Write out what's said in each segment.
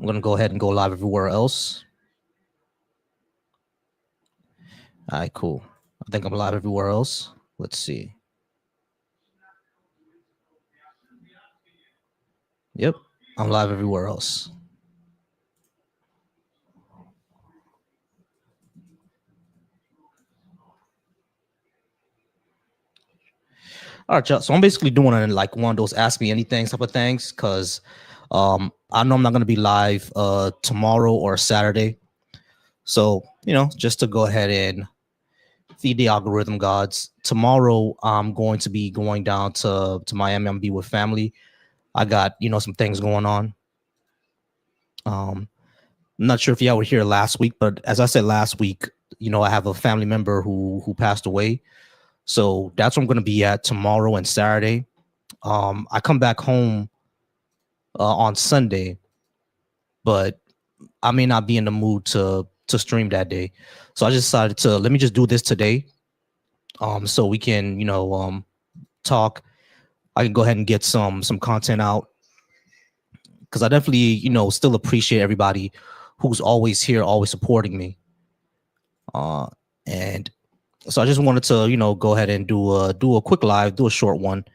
I'm going to go ahead and go live everywhere else. All right, cool. I think I'm live everywhere else. Let's see. Yep, I'm live everywhere else. All right, y'all. So I'm basically doing it like one of those ask me anything type of things because I know I'm not going to be live tomorrow or Saturday. So, just to go ahead and feed the algorithm gods. Tomorrow, I'm going to be going down to Miami. I'm be with family. I got, some things going on. I'm not sure if y'all were here last week, but as I said last week, I have a family member who passed away. So that's where I'm going to be at tomorrow and Saturday. I come back home on Sunday, but I may not be in the mood to stream that day. So I just decided to let me just do this today. So we can, talk. I can go ahead and get some content out because I definitely, still appreciate everybody who's always here, always supporting me. And so I just wanted to, go ahead and do a quick live, do a short one.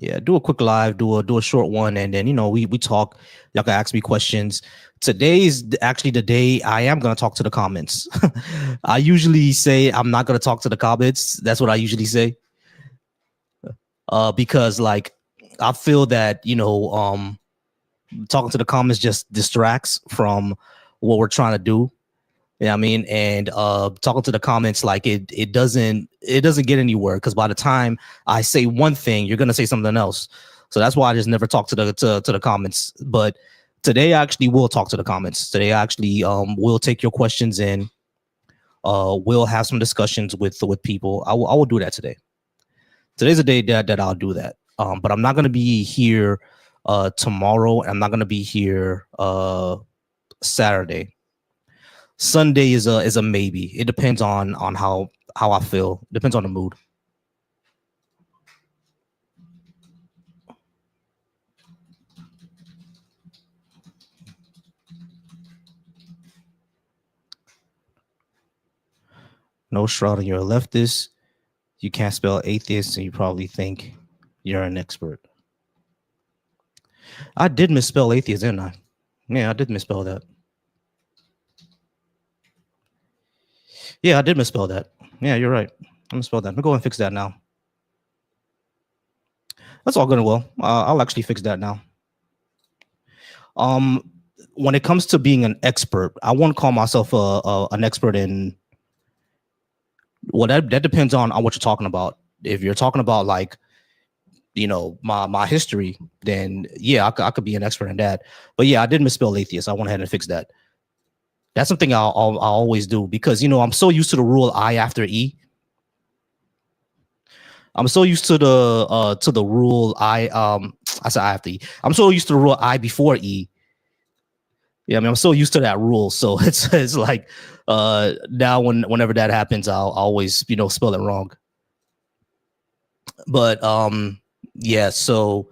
Yeah, do a quick live, do a short one, and then we talk. Y'all can ask me questions. Today is actually the day I am gonna talk to the comments. I usually say I'm not gonna talk to the comments. That's what I usually say. Because like I feel that talking to the comments just distracts from what we're trying to do. You know what I mean? And talking to the comments, like it doesn't get anywhere because by the time I say one thing, you're gonna say something else. So that's why I just never talk to the comments. But today I actually will talk to the comments. Today I actually will take your questions in. We'll have some discussions with people. I will do that today. Today's a day that I'll do that. But I'm not gonna be here tomorrow. I'm not gonna be here Saturday. Sunday is a maybe. It depends on how I feel. Depends on the mood. No, Shroud, you're a leftist. You can't spell atheist, and you probably think you're an expert. I did misspell atheist, didn't I? Yeah, I did misspell that. Yeah, I did misspell that. Yeah, you're right. I misspelled that. I'm going to go and fix that now. That's all good and well. I'll actually fix that now. When it comes to being an expert, I won't call myself an expert in. Well, that depends on what you're talking about. If you're talking about like, my history, then yeah, I could be an expert in that. But yeah, I did misspell atheist. I went ahead and fixed that. That's something I'll always do because I'm so used to the rule I after E. I'm so used to the rule I said I after E. I'm so used to the rule I before E. Yeah, I mean I'm so used to that rule. So it's like now whenever that happens, I'll always spell it wrong. But yeah, so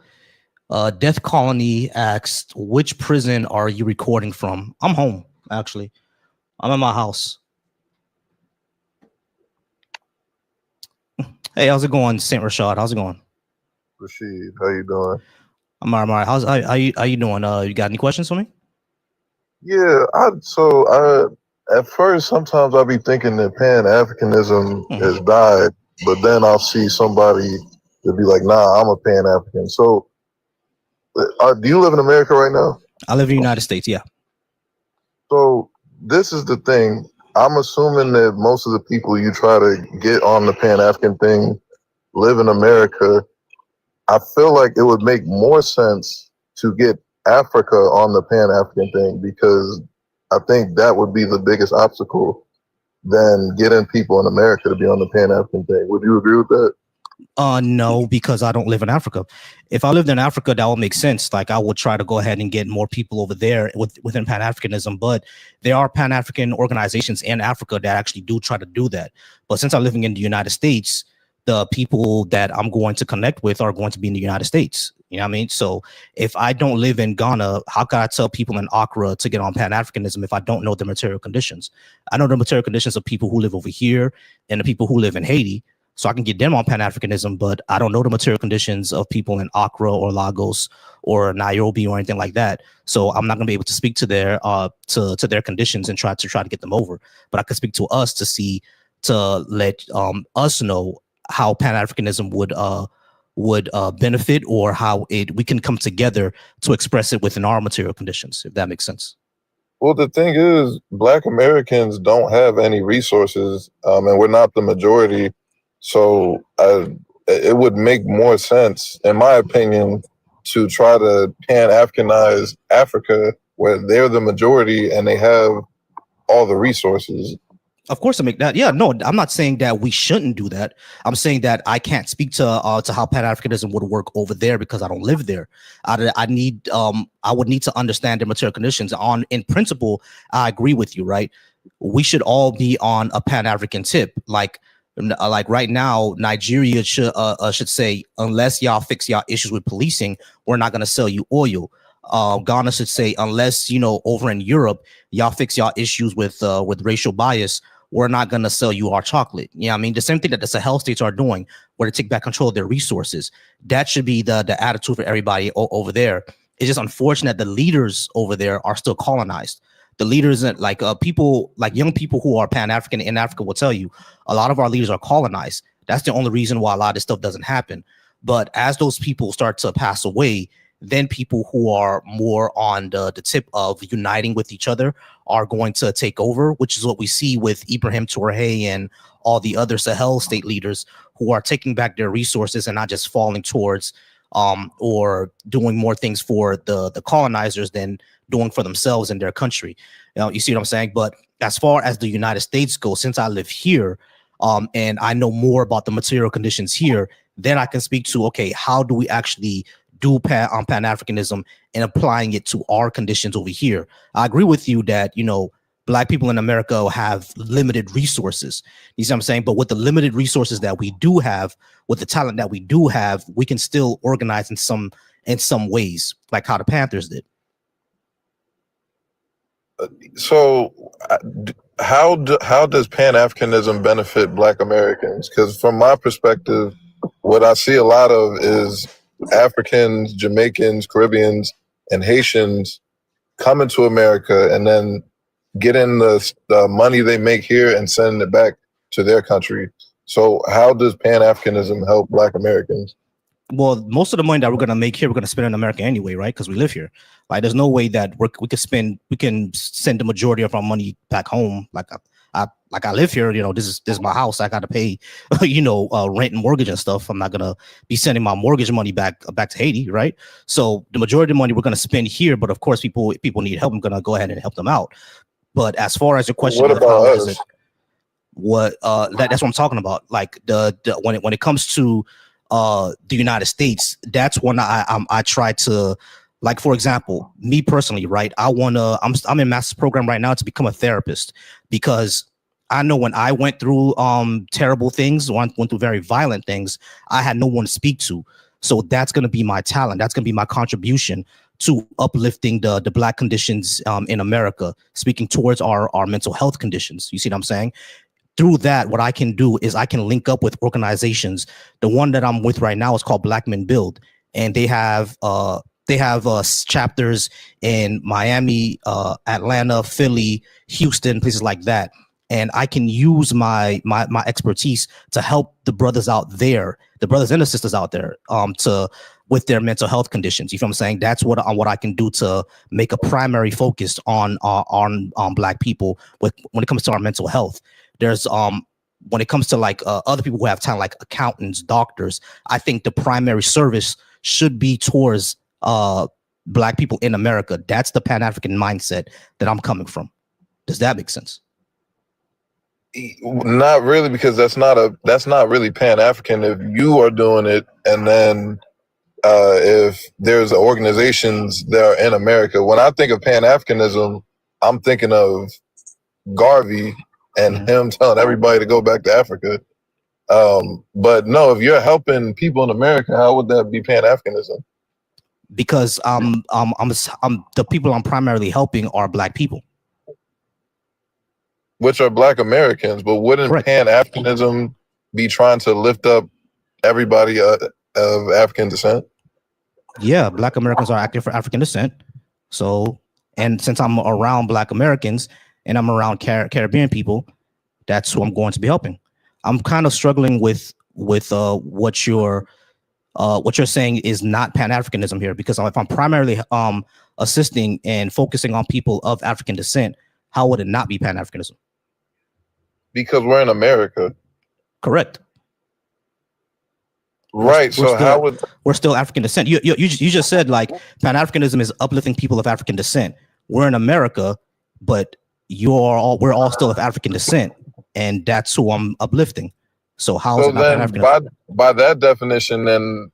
Death Colony asked, which prison are you recording from? I'm home, actually. I'm at my house. Hey, how's it going, Saint Rashad? How's it going? Rashid, how you doing? I'm all right. How you doing? You got any questions for me? Yeah, I at first sometimes I'll be thinking that Pan-Africanism has died, but then I'll see somebody to be like, nah, I'm a Pan-African. So do you live in America right now? I live in the United States, yeah. So this is the thing. I'm assuming that most of the people you try to get on the Pan-African thing live in America. I feel like it would make more sense to get Africa on the Pan-African thing because I think that would be the biggest obstacle than getting people in America to be on the Pan-African thing. Would you agree with that? No, because I don't live in Africa. If I lived in Africa, that would make sense. Like I would try to go ahead and get more people over there within Pan-Africanism. But there are Pan-African organizations in Africa that actually do try to do that. But since I'm living in the United States, the people that I'm going to connect with are going to be in the United States. You know what I mean? So if I don't live in Ghana, how can I tell people in Accra to get on Pan Africanism if I don't know the material conditions? I know the material conditions of people who live over here and the people who live in Haiti. So I can get them on Pan Africanism, but I don't know the material conditions of people in Accra or Lagos or Nairobi or anything like that. So I'm not going to be able to speak to their to their conditions and try to get them over. But I can speak to us to see to let us know how Pan Africanism would benefit, or how it we can come together to express it within our material conditions, if that makes sense. Well, the thing is, Black Americans don't have any resources, and we're not the majority. So it would make more sense, in my opinion, to try to pan Africanize Africa, where they're the majority and they have all the resources. Of course, I make that. Yeah, no, I'm not saying that we shouldn't do that. I'm saying that I can't speak to how Pan Africanism would work over there because I don't live there. I would need to understand the material conditions. On in principle, I agree with you. Right, we should all be on a Pan African tip. Like right now, Nigeria should say, unless y'all fix y'all issues with policing, we're not gonna sell you oil. Ghana should say, unless over in Europe y'all fix y'all issues with racial bias, we're not gonna sell you our chocolate. You know what I mean? The same thing that the Sahel states are doing, where they take back control of their resources. That should be the attitude for everybody over there. It's just unfortunate the leaders over there are still colonized. The leaders, like people, like young people who are Pan African in Africa, will tell you a lot of our leaders are colonized. That's the only reason why a lot of this stuff doesn't happen. But as those people start to pass away, then people who are more on the tip of uniting with each other are going to take over, which is what we see with Ibrahim Traoré and all the other Sahel state leaders who are taking back their resources and not just falling towards or doing more things for the colonizers than doing for themselves in their country. You see what I'm saying? But as far as the United States goes, since I live here, and I know more about the material conditions here, then I can speak to, okay, how do we actually do Pan Africanism and applying it to our conditions over here? I agree with you that Black people in America have limited resources. You see what I'm saying? But with the limited resources that we do have, with the talent that we do have, we can still organize in some ways, like how the Panthers did. So, how does Pan Africanism benefit Black Americans? Because from my perspective, what I see a lot of is Africans, Jamaicans, Caribbeans, and Haitians coming to America and then getting the money they make here and sending it back to their country. So, how does Pan Africanism help Black Americans? Well, most of the money that we're gonna make here, we're gonna spend in America anyway, right? Because we live here. Like, there's no way that we can send the majority of our money back home. I live here. This is my house. I got to pay, rent and mortgage and stuff. I'm not gonna be sending my mortgage money back to Haiti, right? So the majority of the money we're gonna spend here, but of course, people need help. I'm gonna go ahead and help them out. But as far as your question What of about how does it, us? that's what I'm talking about. Like when it comes to the United States, that's when I try to, like, for example, me personally, right? I'm in master's program right now to become a therapist, because I know when I went through terrible things, went through very violent things, I had no one to speak to. So that's going to be my talent. That's going to be my contribution to uplifting the Black conditions in America, speaking towards our mental health conditions. You see what I'm saying? Through that, what I can do is I can link up with organizations. The one that I'm with right now is called Black Men Build, and they have chapters in Miami, Atlanta, Philly, Houston, places like that. And I can use my expertise to help the brothers out there, the brothers and the sisters out there, to with their mental health conditions. You feel what I'm saying? That's what I can do to make a primary focus on Black people when it comes to our mental health. There's when it comes to like other people who have talent, like accountants, doctors, I think the primary service should be towards Black people in America. That's the Pan-African mindset that I'm coming from. Does that make sense? Not really, because that's not really Pan African. If you are doing it, and then if there's organizations that are in America, when I think of Pan Africanism, I'm thinking of Garvey and him telling everybody to go back to Africa. But no, if you're helping people in America, how would that be Pan Africanism? because the people I'm primarily helping are black people. which are Black Americans. But wouldn't Correct. Pan Africanism be trying to lift up everybody of African descent? Yeah, black Americans are active for African descent. So, and since I'm around black Americans and I'm around Caribbean people, that's who I'm going to be helping. I'm kind of struggling with what you're saying is not Pan Africanism here, because if I'm primarily assisting and focusing on people of African descent, how would it not be Pan Africanism? Because we're in America. Correct. Right. We're So how still would we're still African descent. You just said like Pan Africanism is uplifting people of African descent. We're in America, but we're all still of African descent, and that's who I'm uplifting. So how is so it not Pan then Africanism? by that definition, then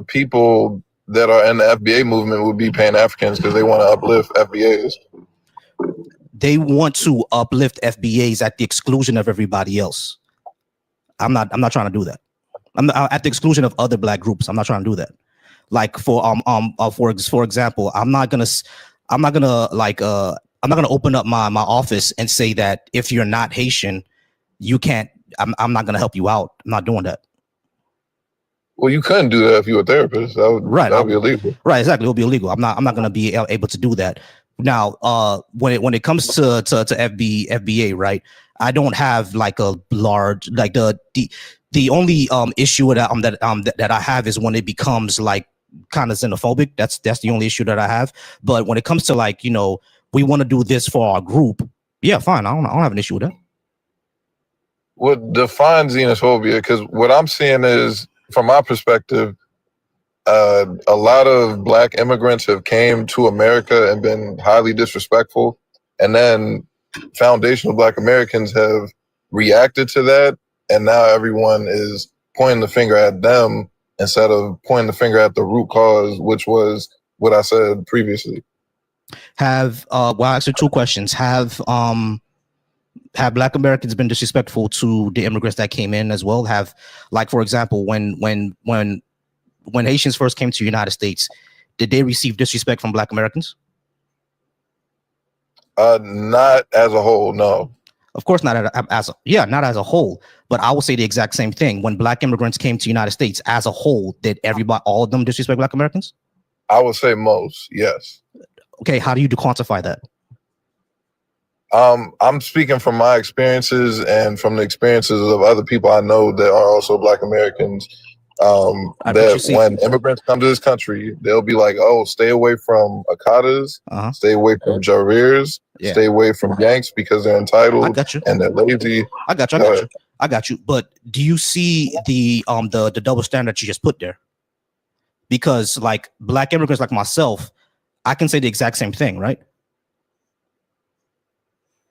people that are in the FBA movement would be Pan Africans because they want to uplift FBAs. They want to uplift FBAs at the exclusion of everybody else. I'm not trying to do that. I'm not, at the exclusion of other black groups. I'm not trying to do that. Like for example, I'm not gonna open up my office and say that if you're not Haitian, you can't. I'm not gonna help you out. I'm not doing that. Well, you couldn't do that if you were a therapist. Right. That would be illegal. Right. Exactly. It'll be illegal. I'm not gonna be able to do that. Now, when it comes to FBA, right? I don't have like a large like the only issue that I have is when it becomes like kind of xenophobic. That's the only issue that I have. But when it comes to like, we want to do this for our group, yeah, fine. I don't have an issue with that. What defines xenophobia? Because what I'm seeing is, from my perspective, a lot of Black immigrants have came to America and been highly disrespectful, and then foundational Black Americans have reacted to that, and now everyone is pointing the finger at them instead of pointing the finger at the root cause, which was what I said previously. Well, actually, two questions. Have Black Americans been disrespectful to the immigrants that came in as well? Have, like, for example, when Haitians first came to the United States, did they receive disrespect from Black Americans? Not as a whole, no. Of course not not as a whole, but I will say the exact same thing. When Black immigrants came to the United States as a whole, did all of them disrespect Black Americans? I would say most, yes. Okay, how do you quantify that? I'm speaking from my experiences and from the experiences of other people I know that are also Black Americans. That when immigrants come to this country, they'll be like, "Oh, stay away from Akatas, stay away from Jarirs, stay away from Yanks because they're entitled and they're lazy." I got you. But do you see the double standard you just put there? Because like Black immigrants like myself, I can say the exact same thing, right?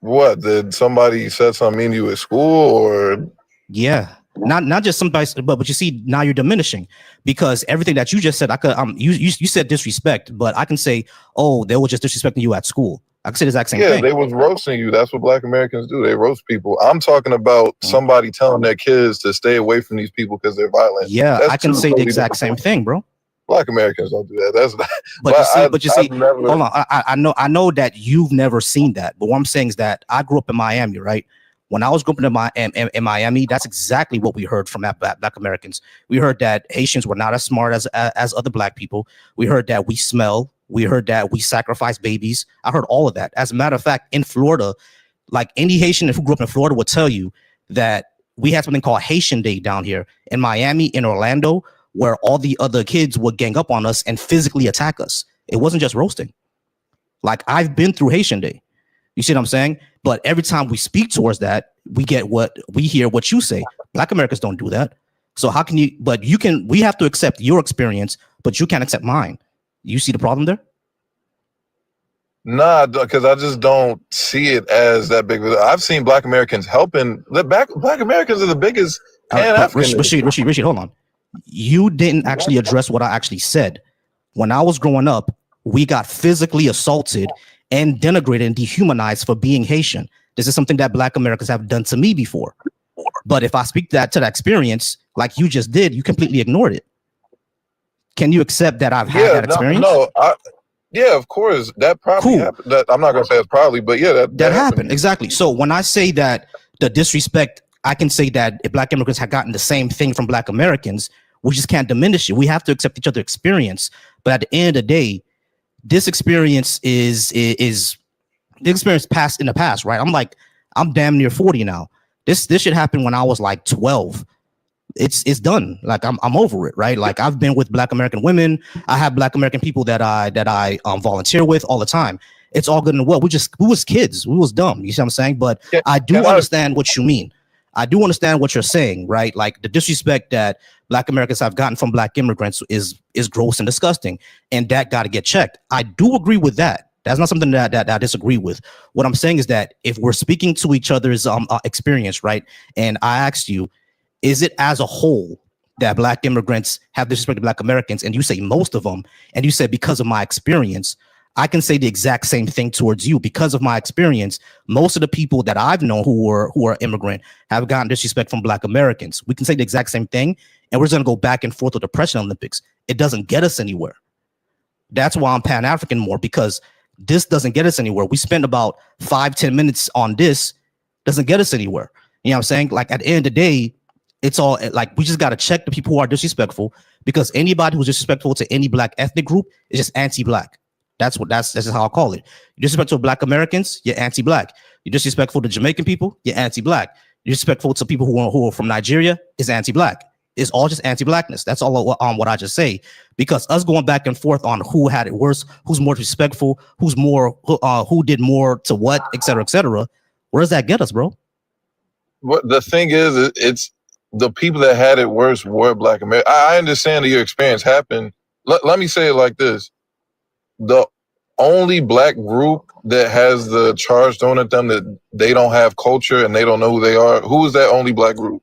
What, did somebody said something mean to you at school, or? Yeah, not just somebody, but you see, now you're diminishing, because everything that you just said, I could you said disrespect, but I can say, oh, they were just disrespecting you at school. I can say the exact same thing. Yeah, they was roasting you. That's what Black Americans do. They roast people. I'm talking about somebody telling their kids to stay away from these people because they're violent. Yeah, I can say the exact same thing, bro. Black Americans don't do that. That's not. But you see, hold on. I know that you've never seen that, but what I'm saying is that I grew up in Miami, right? When I was growing up in Miami, that's exactly what we heard from Black Americans. We heard that Haitians were not as smart as other Black people. We heard that we smell. We heard that we sacrifice babies. I heard all of that. As a matter of fact, in Florida, like any Haitian who grew up in Florida would tell you that we had something called Haitian Day down here in Miami, in Orlando, where all the other kids would gang up on us and physically attack us. It wasn't just roasting. Like, I've been through Haitian Day. You see what I'm saying? But every time we speak towards that, we hear what you say. Black Americans don't do that. So how can you, but you can, we have to accept your experience, but you can't accept mine. You see the problem there? Nah, because I just don't see it as that big. I've seen Black Americans helping. Black Americans are the biggest Pan-Africanists. Rashid, hold on. You didn't actually address what I actually said. When I was growing up, we got physically assaulted and denigrated and dehumanized for being Haitian. This is something that Black Americans have done to me before. But if I speak to that experience, like you just did, you completely ignored it. Can you accept that I've had Yeah, that no, experience? no, yeah, of course, that probably Cool. happened. That I'm not gonna say it's probably, but yeah, That that happened happened. to you. Exactly. So when I say that the disrespect, I can say that if black immigrants had gotten the same thing from black Americans, we just can't diminish it. We have to accept each other's experience. But at the end of the day, this experience is the experience passed in the past, right? I'm damn near 40 now. This should happen when I was like 12. It's done. Like I'm over it, right? Like I've been with black American women. I have black American people that I volunteer with all the time. It's all good and well. We was kids. We was dumb. You see what I'm saying? But Can, I can do I? understand what you mean. I do understand what you're saying, right? Like the disrespect that black Americans have gotten from black immigrants is gross and disgusting, and that got to get checked. I do agree with that. That's not something that I disagree with. What I'm saying is that if we're speaking to each other's experience, right? And I asked you, is it as a whole that black immigrants have disrespected black Americans? And you say most of them, and you said because of my experience, I can say the exact same thing towards you. Because of my experience, most of the people that I've known who are immigrant have gotten disrespect from black Americans. We can say the exact same thing, and we're just gonna go back and forth with the Depression Olympics. It doesn't get us anywhere. That's why I'm Pan-African more, because this doesn't get us anywhere. We spend about 5-10 minutes on this, doesn't get us anywhere. You know what I'm saying? Like at the end of the day, it's all like we just got to check the people who are disrespectful, because anybody who's disrespectful to any black ethnic group is just anti-black. That's just how I call it. You're disrespectful to black Americans, you're anti-black. You're disrespectful to Jamaican people, you're anti-black. You're disrespectful to people who are from Nigeria, is anti-black. It's all just anti-blackness. That's all what I just say. Because us going back and forth on who had it worse, who's more respectful, who did more to what, et cetera, where does that get us, bro? What the thing is, it's the people that had it worse were Black Americans. I understand that your experience happened. Let me say it like this: the only Black group that has the charge thrown at them that they don't have culture and they don't know who they are. Who is that only Black group?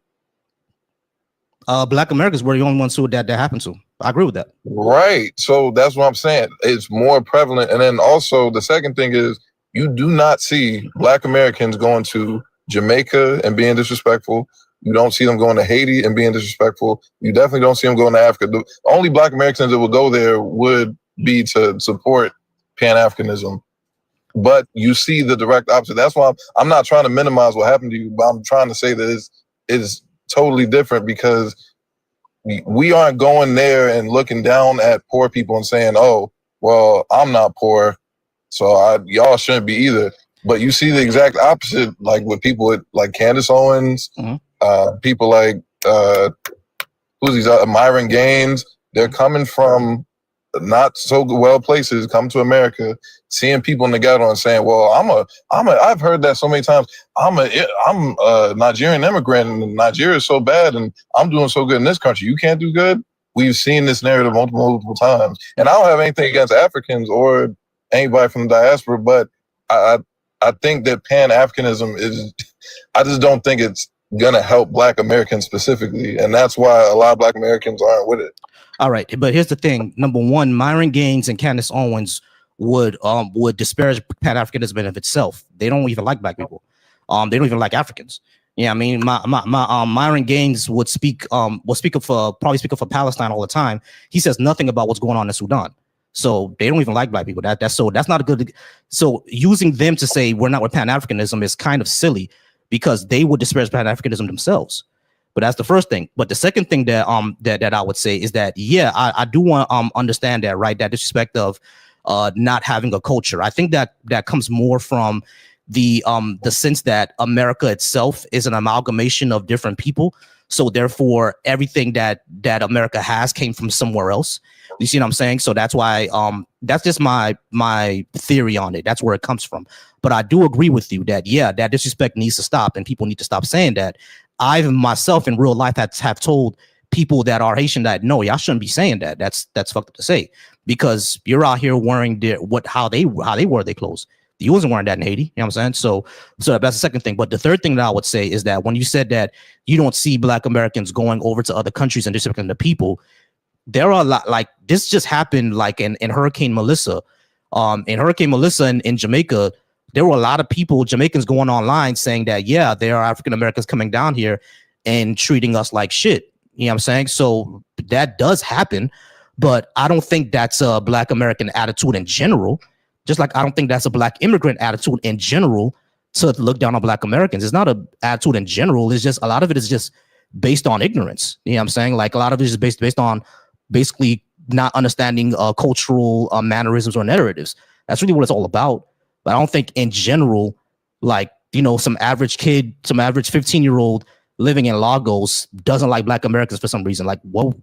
Black Americans were the only ones who that happened to. I agree with that. Right. So that's what I'm saying. It's more prevalent. And then also the second thing is you do not see Black Americans going to Jamaica and being disrespectful. You don't see them going to Haiti and being disrespectful. You definitely don't see them going to Africa. The only Black Americans that would go there would be to support Pan-Africanism. But you see the direct opposite. That's why I'm not trying to minimize what happened to you, but I'm trying to say that it's totally different, because we aren't going there and looking down at poor people and saying, "Oh, well, I'm not poor, so y'all shouldn't be either." But you see the exact opposite, like with people like Candace Owens, people like who's these Myron Gaines. They're coming from not so well places, come to America, seeing people in the ghetto and saying, "Well, I've heard that so many times. I'm a Nigerian immigrant, and Nigeria is so bad, and I'm doing so good in this country. You can't do good." We've seen this narrative multiple times, and I don't have anything against Africans or anybody from the diaspora, but I I think that Pan Africanism is. I just don't think it's gonna help Black Americans specifically, and that's why a lot of Black Americans aren't with it. All right, but here's the thing. Number one, Myron Gaines and Candace Owens would disparage Pan Africanism in of itself. They don't even like black people. They don't even like Africans. Yeah, I mean, my Myron Gaines would speak up for probably speak up for Palestine all the time. He says nothing about what's going on in Sudan. So they don't even like black people. That's not a good. So using them to say we're not with Pan Africanism is kind of silly, because they would disparage Pan Africanism themselves. But that's the first thing. But the second thing that I would say is that, yeah, I do want to understand that, right? That disrespect of not having a culture. I think that comes more from the sense that America itself is an amalgamation of different people. So therefore, everything that America has came from somewhere else. You see what I'm saying? So that's why that's just my theory on it. That's where it comes from. But I do agree with you that, yeah, that disrespect needs to stop, and people need to stop saying that. I myself in real life have told people that are Haitian that no, y'all shouldn't be saying that. That's fucked up to say, because you're out here wearing how they wear their clothes. You wasn't wearing that in Haiti. You know what I'm saying? So that's the second thing. But the third thing that I would say is that when you said that you don't see Black Americans going over to other countries and disrespecting the people, there are a lot, like this just happened like in Hurricane Melissa. In Hurricane Melissa in Jamaica, there were a lot of people, Jamaicans, going online saying that, yeah, there are African Americans coming down here and treating us like shit. You know what I'm saying? So that does happen. But I don't think that's a Black American attitude in general. Just like I don't think that's a Black immigrant attitude in general to look down on Black Americans. It's not a attitude in general. It's just a lot of it is just based on ignorance. You know what I'm saying? Like a lot of it is based on basically not understanding cultural mannerisms or narratives. That's really what it's all about. But I don't think in general, like, you know, some average kid, some average 15-year-old living in Lagos doesn't like Black Americans for some reason. Like, whoa,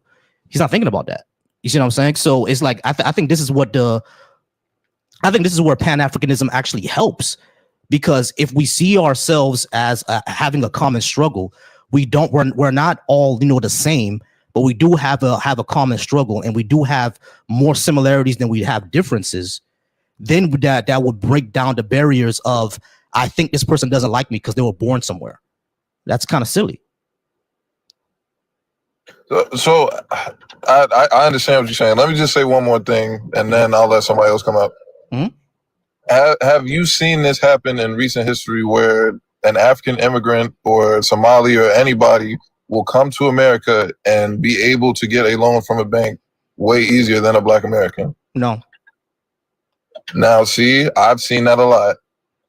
he's not thinking about that. You see what I'm saying? So it's like I think this is what I think this is where Pan Africanism actually helps, because if we see ourselves as having a common struggle, we're not all, you know, the same, but we do have a common struggle, and we do have more similarities than we have differences. Then that would break down the barriers of, I think this person doesn't like me because they were born somewhere. That's kind of silly. So I understand what you're saying. Let me just say one more thing, and then I'll let somebody else come up. Mm-hmm. Have you seen this happen in recent history where an African immigrant or Somali or anybody will come to America and be able to get a loan from a bank way easier than a Black American? No. Now, see, I've seen that a lot.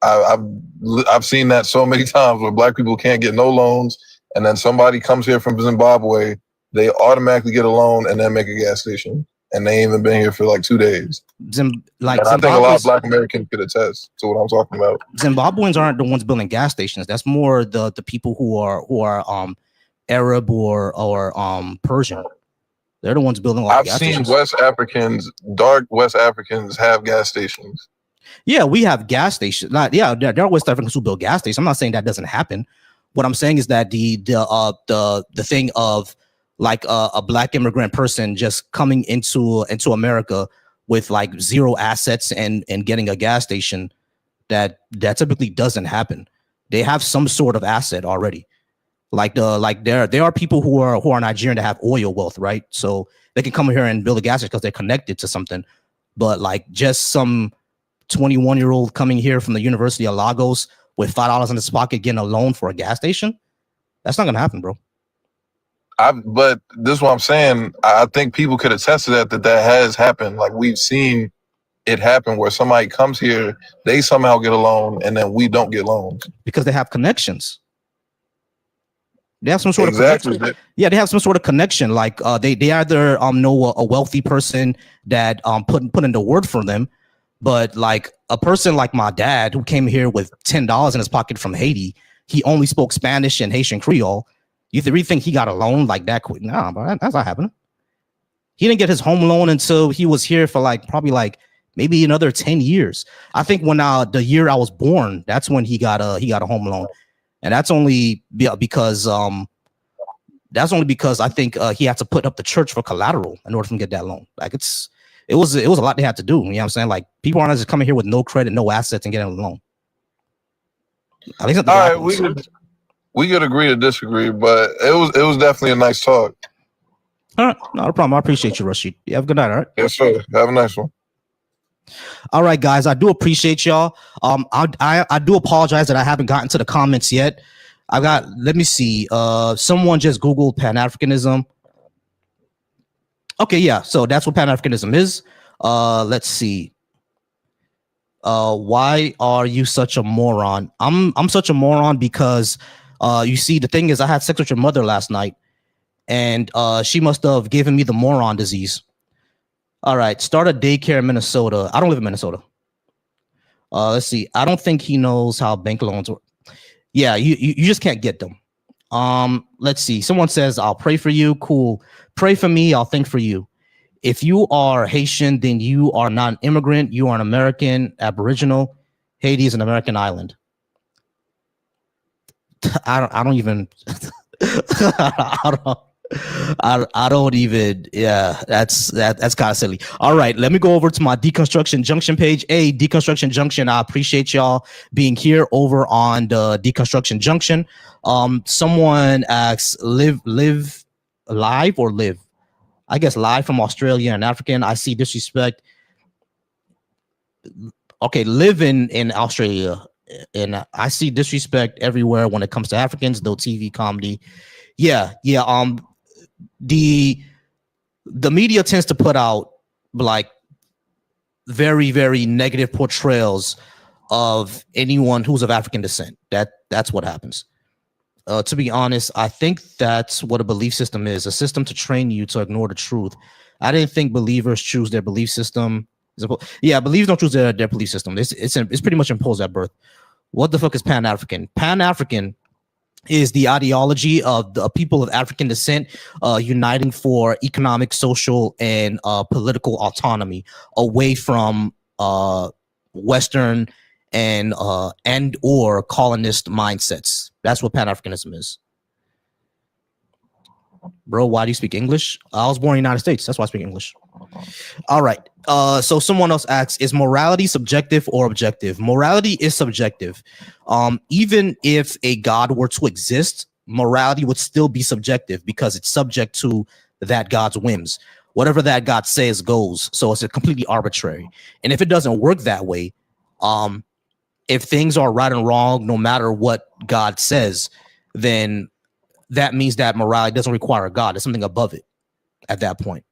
I've seen that so many times where Black people can't get no loans, and then somebody comes here from Zimbabwe, they automatically get a loan and then make a gas station, and they ain't even been here for like 2 days. And I think a lot of Black Americans could attest to what I'm talking about. Zimbabweans aren't the ones building gas stations. That's more the people who are Arab or Persian. They're the ones building. I've seen West Africans, dark West Africans, have gas stations. Yeah, we have gas stations. There are West Africans who build gas stations. I'm not saying that doesn't happen. What I'm saying is that the thing of like a Black immigrant person just coming into America with like zero assets and getting a gas station, that typically doesn't happen. They have some sort of asset already. There are people who are Nigerian that have oil wealth, right? So they can come here and build a gas station because they're connected to something. But like just some 21-year-old coming here from the University of Lagos with $5 in his pocket getting a loan for a gas station, that's not gonna happen, bro. But this is what I'm saying. I think people could attest to that has happened. Like we've seen it happen where somebody comes here, they somehow get a loan, and then we don't get loans because they have connections. They have some sort of connection. Yeah, they have some sort of connection. Like they either know a wealthy person that put in the word for them, but like a person like my dad who came here with $10 in his pocket from Haiti, he only spoke Spanish and Haitian Creole. You really think he got a loan like that quick? Nah, bro, that's not happening. He didn't get his home loan until he was here for probably maybe another 10 years. I think when the year I was born, that's when he got a home loan. And that's only because I think he had to put up the church for collateral in order for him to get that loan. Like it was a lot they had to do. You know what I'm saying? Like people aren't just coming here with no credit, no assets, and getting a loan. At least all right, we could agree to disagree, but it was definitely a nice talk. All right, not a problem. I appreciate you, Rashid. You have a good night. All right. Yes, sir. Have a nice one. All right, guys. I do appreciate y'all. I do apologize that I haven't gotten to the comments yet. Let me see. Someone just Googled Pan-Africanism. Okay, yeah. So that's what Pan-Africanism is. Let's see. Why are you such a moron? I'm such a moron because you see, the thing is, I had sex with your mother last night, and she must have given me the moron disease. All right, start a daycare in Minnesota. I don't live in Minnesota. Let's see. I don't think he knows how bank loans work. Yeah, you just can't get them. Let's see. Someone says, I'll pray for you. Cool. Pray for me. I'll think for you. If you are Haitian, then you are not an immigrant. You are an American, Aboriginal. Haiti is an American island. I don't even. I don't even. Yeah, that's kind of silly. All right, let me go over to my Deconstruction Junction page. Hey, Deconstruction Junction, I appreciate y'all being here over on the Deconstruction Junction. Someone asks, live live or live? I guess live from Australia and African. I see disrespect. Okay, live in Australia, and I see disrespect everywhere when it comes to Africans. Though TV comedy, yeah. The the media tends to put out like very, very negative portrayals of anyone who's of African descent. That's what happens. To be honest, I think that's what a belief system is, a system to train you to ignore the truth. I didn't think believers choose their belief system. Yeah, believers don't choose their belief system. It's pretty much imposed at birth. What the fuck is Pan-African? Pan-African is the ideology of the people of African descent uniting for economic, social, and political autonomy away from Western and or colonist mindsets. That's what Pan-Africanism is. Bro, why do you speak English? I was born in the United States. That's why I speak English. All right. So someone else asks, is morality subjective or objective? Morality is subjective. Even if a God were to exist, morality would still be subjective because it's subject to that God's whims. Whatever that God says goes. So it's a completely arbitrary. And if it doesn't work that way, if things are right and wrong, no matter what God says, then that means that morality doesn't require a God. It's something above it at that point.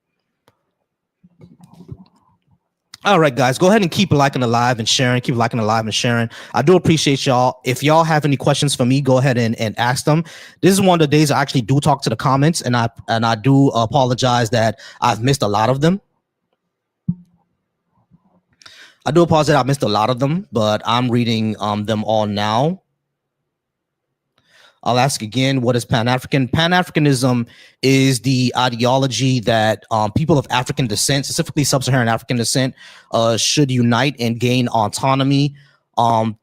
All right, guys, go ahead and keep liking the live and sharing. Keep liking the live and sharing. I do appreciate y'all. If y'all have any questions for me, go ahead and ask them. This is one of the days I actually do talk to the comments, and I do apologize that I've missed a lot of them. I do apologize that I missed a lot of them, but I'm reading them all now. I'll ask again, what is Pan-African? Pan-Africanism is the ideology that people of African descent, specifically sub-Saharan African descent, should unite and gain autonomy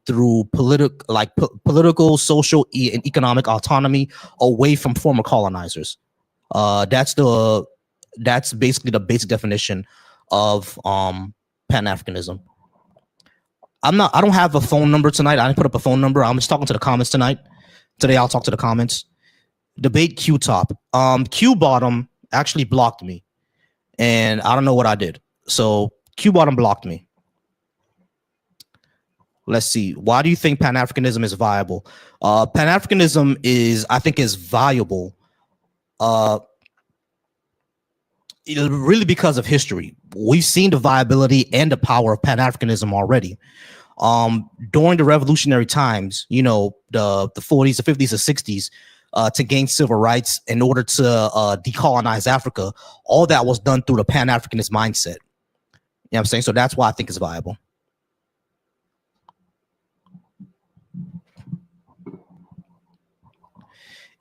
through political, social, and economic autonomy away from former colonizers. That's basically the basic definition of Pan-Africanism. I don't have a phone number tonight. I didn't put up a phone number. I'm just talking to the comments tonight. Today, I'll talk to the comments. Debate Q top. Q bottom actually blocked me, and I don't know what I did. So Q bottom blocked me. Let's see. Why do you think Pan-Africanism is viable? Pan-Africanism I think is viable. Really because of history. We've seen the viability and the power of Pan-Africanism already. During the revolutionary times, the 40s, the 50s, the 60s, to gain civil rights in order to decolonize Africa, all that was done through the Pan-Africanist mindset. You know what I'm saying? So that's why I think it's viable.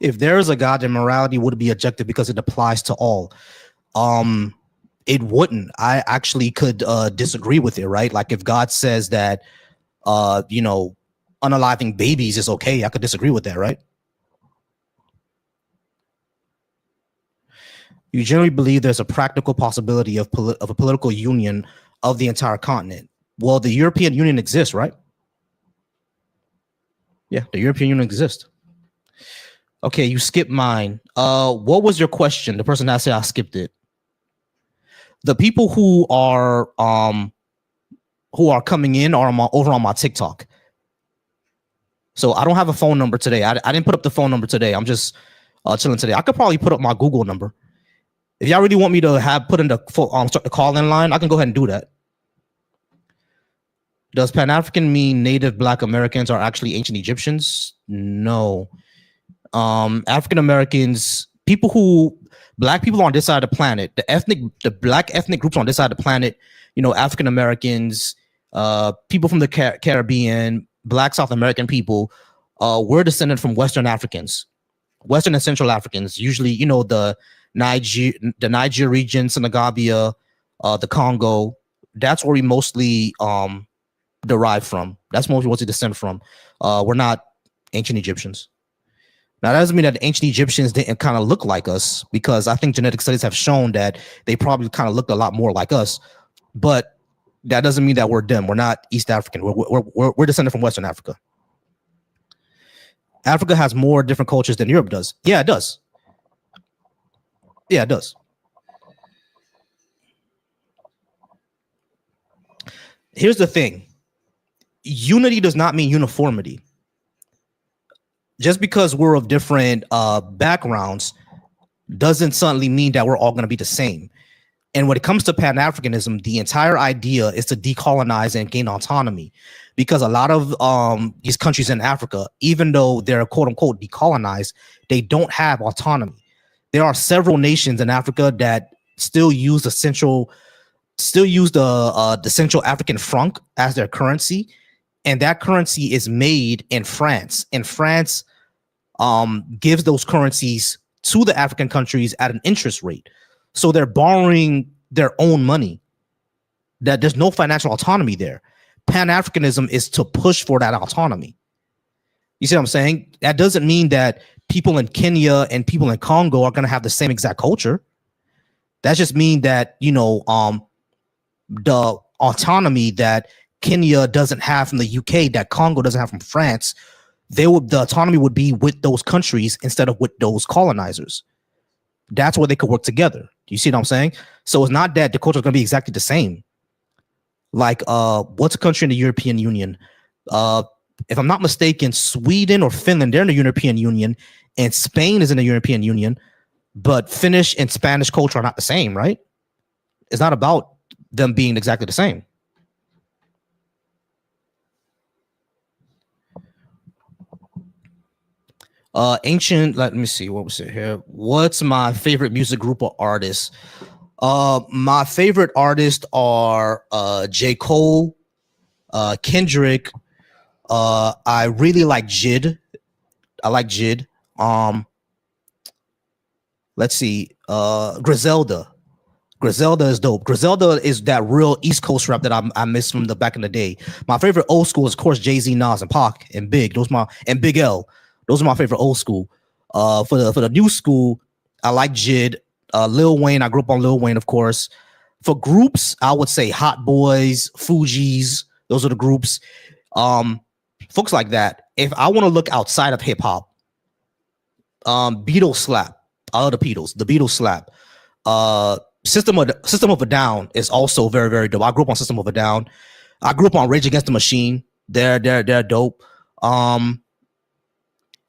If there is a God, then morality would be objective because it applies to all. It wouldn't. I actually could disagree with it, right? Like if God says that unaliving babies is okay, I could disagree with that, right? You generally believe there's a practical possibility of a political union of the entire continent. Well, the European Union exists, right? Yeah, the European Union exists. Okay, you skipped mine. What was your question? The person that said I skipped it. The people who are coming in are over on my TikTok. So I don't have a phone number today. I didn't put up the phone number today. I'm just chilling today. I could probably put up my Google number. If y'all really want me to put in start the call-in line, I can go ahead and do that. Does Pan-African mean Native Black Americans are actually ancient Egyptians? No. African Americans, Black people on this side of the planet, the Black ethnic groups on this side of the planet, African Americans, people from the Caribbean, Black South American people, we're descended from Western Africans, Western and Central Africans, usually, the Niger region, Senegambia, the Congo. That's where we mostly derive from. That's mostly what we descend from. We're not ancient Egyptians. Now, that doesn't mean that the ancient Egyptians didn't kind of look like us, because I think genetic studies have shown that they probably kind of looked a lot more like us. But that doesn't mean that we're them. We're not East African. We're descended from Western Africa. Africa has more different cultures than Europe does. Yeah, it does. Yeah, it does. Here's the thing. Unity does not mean uniformity. Just because we're of different backgrounds doesn't suddenly mean that we're all going to be the same. And when it comes to Pan-Africanism, the entire idea is to decolonize and gain autonomy, because a lot of these countries in Africa, even though they're quote unquote decolonized, they don't have autonomy. There are several nations in Africa that still use the Central African franc as their currency, and that currency is made in France. And France gives those currencies to the African countries at an interest rate. So they're borrowing their own money. That there's no financial autonomy there. Pan-Africanism is to push for that autonomy. You see what I'm saying? That doesn't mean that people in Kenya and people in Congo are going to have the same exact culture. That just means that, the autonomy that Kenya doesn't have from the UK, that Congo doesn't have from France, the autonomy would be with those countries instead of with those colonizers. That's where they could work together. You see what I'm saying? So it's not that the culture is going to be exactly the same. Like, what's a country in the European Union? If I'm not mistaken, Sweden or Finland, they're in the European Union, and Spain is in the European Union, but Finnish and Spanish culture are not the same, right? It's not about them being exactly the same. Ancient, let me see, what was it here? What's my favorite music group or artist? My favorite artists are J. Cole, Kendrick. I really like Jid. I like Jid. Let's see. Griselda. Griselda is dope. Griselda is that real East Coast rap that I miss from the back in the day. My favorite old school is, of course, Jay-Z, Nas, and Pac, and Big. And Big L. Those are my favorite old school. For the new school, I like Jid, Lil Wayne. I grew up on Lil Wayne, of course. For groups, I would say Hot Boys, Fugees. Those are the groups. Folks like that. If I want to look outside of hip hop, Beatles slap. I love the Beatles. The Beatles slap. System of a Down is also very, very dope. I grew up on System of a Down. I grew up on Rage Against the Machine. They're dope.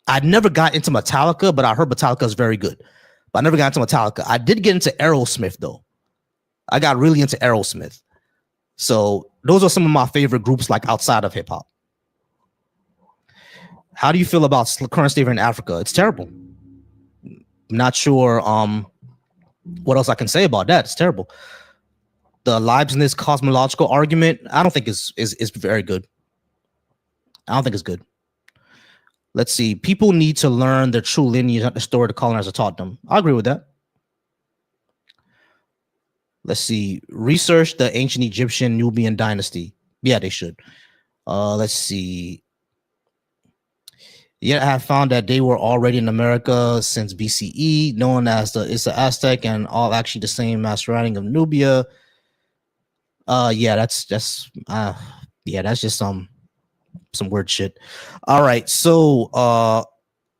I never got into Metallica, but I heard Metallica is very good. But I never got into Metallica. I did get into Aerosmith though. I got really into Aerosmith. So those are some of my favorite groups, like outside of hip hop. How do you feel about current state in Africa? It's terrible. I'm not sure what else I can say about that. It's terrible. The Leibniz cosmological argument, I don't think is very good. I don't think it's good. Let's see. People need to learn their true lineage, not the story the colonizer taught them. I agree with that. Let's see. Research the ancient Egyptian Nubian dynasty. Yeah, they should. Let's see. Yet I have found that they were already in America since BCE, known as the Aztec, and all actually the same mass writing of Nubia. Yeah, that's just some weird shit. All right, so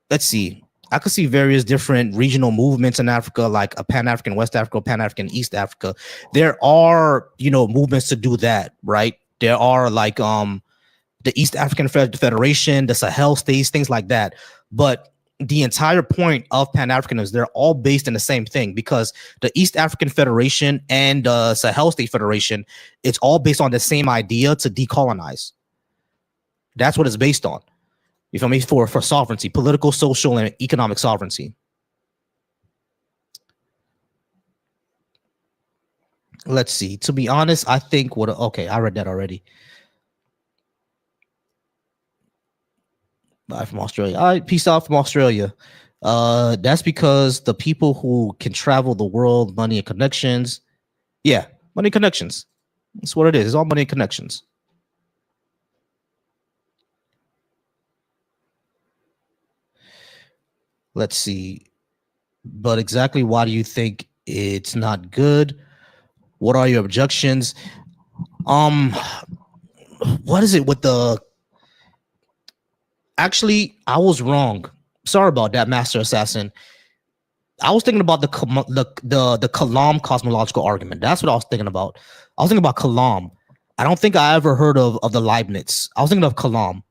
let's see. I could see various different regional movements in Africa, like a Pan-African West Africa, Pan-African East Africa. There are, movements to do that, right? There are like the East African Federation, the Sahel states, things like that. But the entire point of Pan-Africanism is they're all based in the same thing, because the East African Federation and the Sahel State Federation, it's all based on the same idea to decolonize. That's what it's based on. You feel me? For sovereignty, political, social, and economic sovereignty. Let's see. To be honest, I think okay, I read that already. Bye from Australia. All right, peace out from Australia. That's because the people who can travel the world, money and connections. Yeah, money and connections. That's what it is. It's all money and connections. Let's see. But exactly why do you think it's not good? What are your objections? What is it with the... Actually, I was wrong. Sorry about that, Master Assassin. I was thinking about the Kalam cosmological argument. That's what I was thinking about. I was thinking about Kalam. I don't think I ever heard of the Leibniz. I was thinking of Kalam.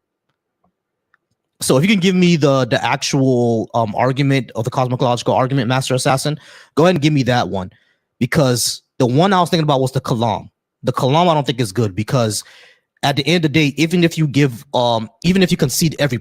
So if you can give me the actual argument of the cosmological argument, Master Assassin, go ahead and give me that one, because the one I was thinking about was the Kalam. The Kalam I don't think is good, because at the end of the day, even if you concede every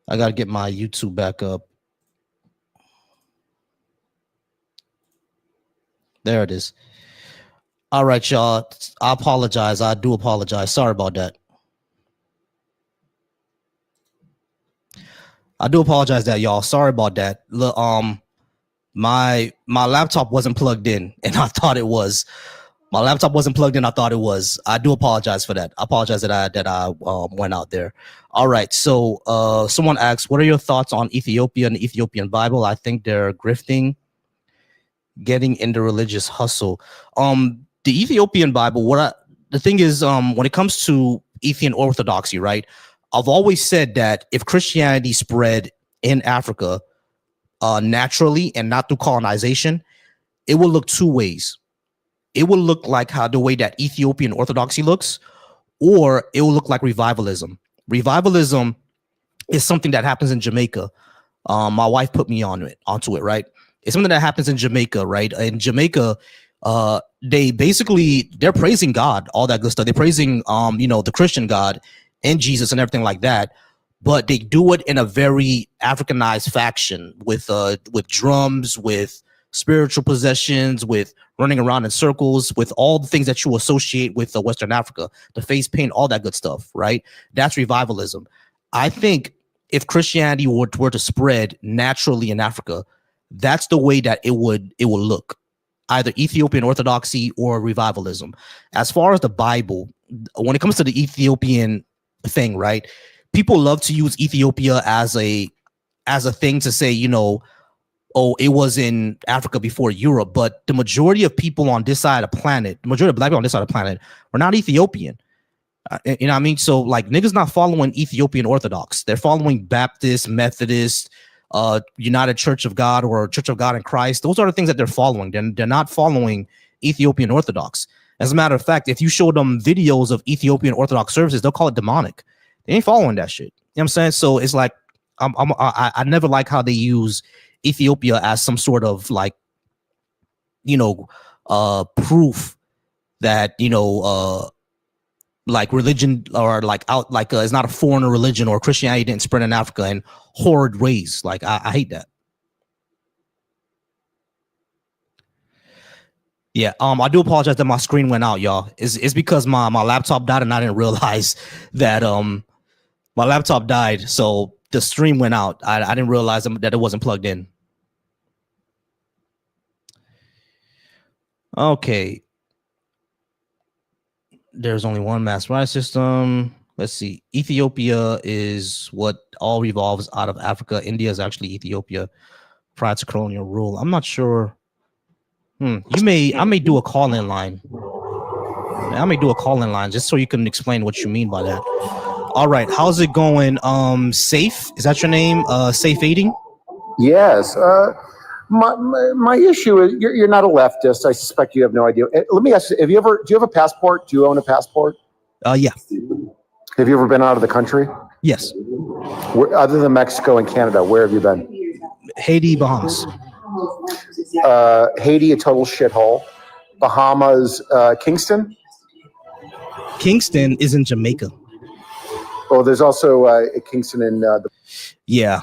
I gotta get my YouTube back up. There it is. All right, y'all. I apologize. I do apologize. Sorry about that. I do apologize that y'all. Sorry about that. My laptop wasn't plugged in, and I thought it was. My laptop wasn't plugged in. I thought it was. I do apologize for that. I apologize that I went out there. All right. So someone asks, what are your thoughts on Ethiopia and the Ethiopian Bible? I think they're grifting, getting in the religious hustle. The Ethiopian Bible. The thing is, when it comes to Ethiopian Orthodoxy, right? I've always said that if Christianity spread in Africa naturally and not through colonization, it will look two ways. It will look like how the way that Ethiopian Orthodoxy looks, or it will look like revivalism. Revivalism is something that happens in Jamaica. My wife put me onto it, right? It's something that happens in Jamaica, right? In Jamaica, they're praising God, all that good stuff. They're praising, the Christian God and Jesus and everything like that. But they do it in a very Africanized faction with drums, with spiritual possessions, with running around in circles, with all the things that you associate with Western Africa, the face paint, all that good stuff, right? That's revivalism. I think if Christianity were to spread naturally in Africa, that's the way that it will look, either Ethiopian Orthodoxy or revivalism. As far as the Bible, when it comes to the Ethiopian thing, right? People love to use Ethiopia as a thing to say, oh, it was in Africa before Europe, but the majority of people on this side of the planet, the majority of black people on this side of the planet, were not Ethiopian. You know what I mean? So like niggas not following Ethiopian Orthodox. They're following Baptist, Methodist, United Church of God or Church of God in Christ. Those are the things that they're following. They're not following Ethiopian Orthodox. As a matter of fact, if you show them videos of Ethiopian Orthodox services, they'll call it demonic. They ain't following that shit. You know what I'm saying? So it's like I never like how they use Ethiopia as some sort of like, proof that like religion or like out like it's not a foreigner religion, or Christianity didn't spread in Africa in horrid ways. Like I hate that. Yeah, I do apologize that my screen went out, y'all. It's because my laptop died and I didn't realize that my laptop died. So the stream went out. I didn't realize that it wasn't plugged in. Okay. There's only one mass rice system. Let's see. Ethiopia is what all revolves out of Africa. India is actually Ethiopia prior to colonial rule. I'm not sure. I may do a call-in line. I may do a call-in line just so you can explain what you mean by that. All right. How's it going? Safe? Is that your name? Safe Aiding? Yes. My issue is you're not a leftist. I suspect you have no idea. Let me ask you: do you have a passport? Do you own a passport? Yeah. Have you ever been out of the country? Yes. Other than Mexico and Canada, where have you been? Haiti, Bahamas. Haiti, a total shithole. Bahamas, Kingston. Kingston is in Jamaica. Oh, there's also Kingston in the. Yeah.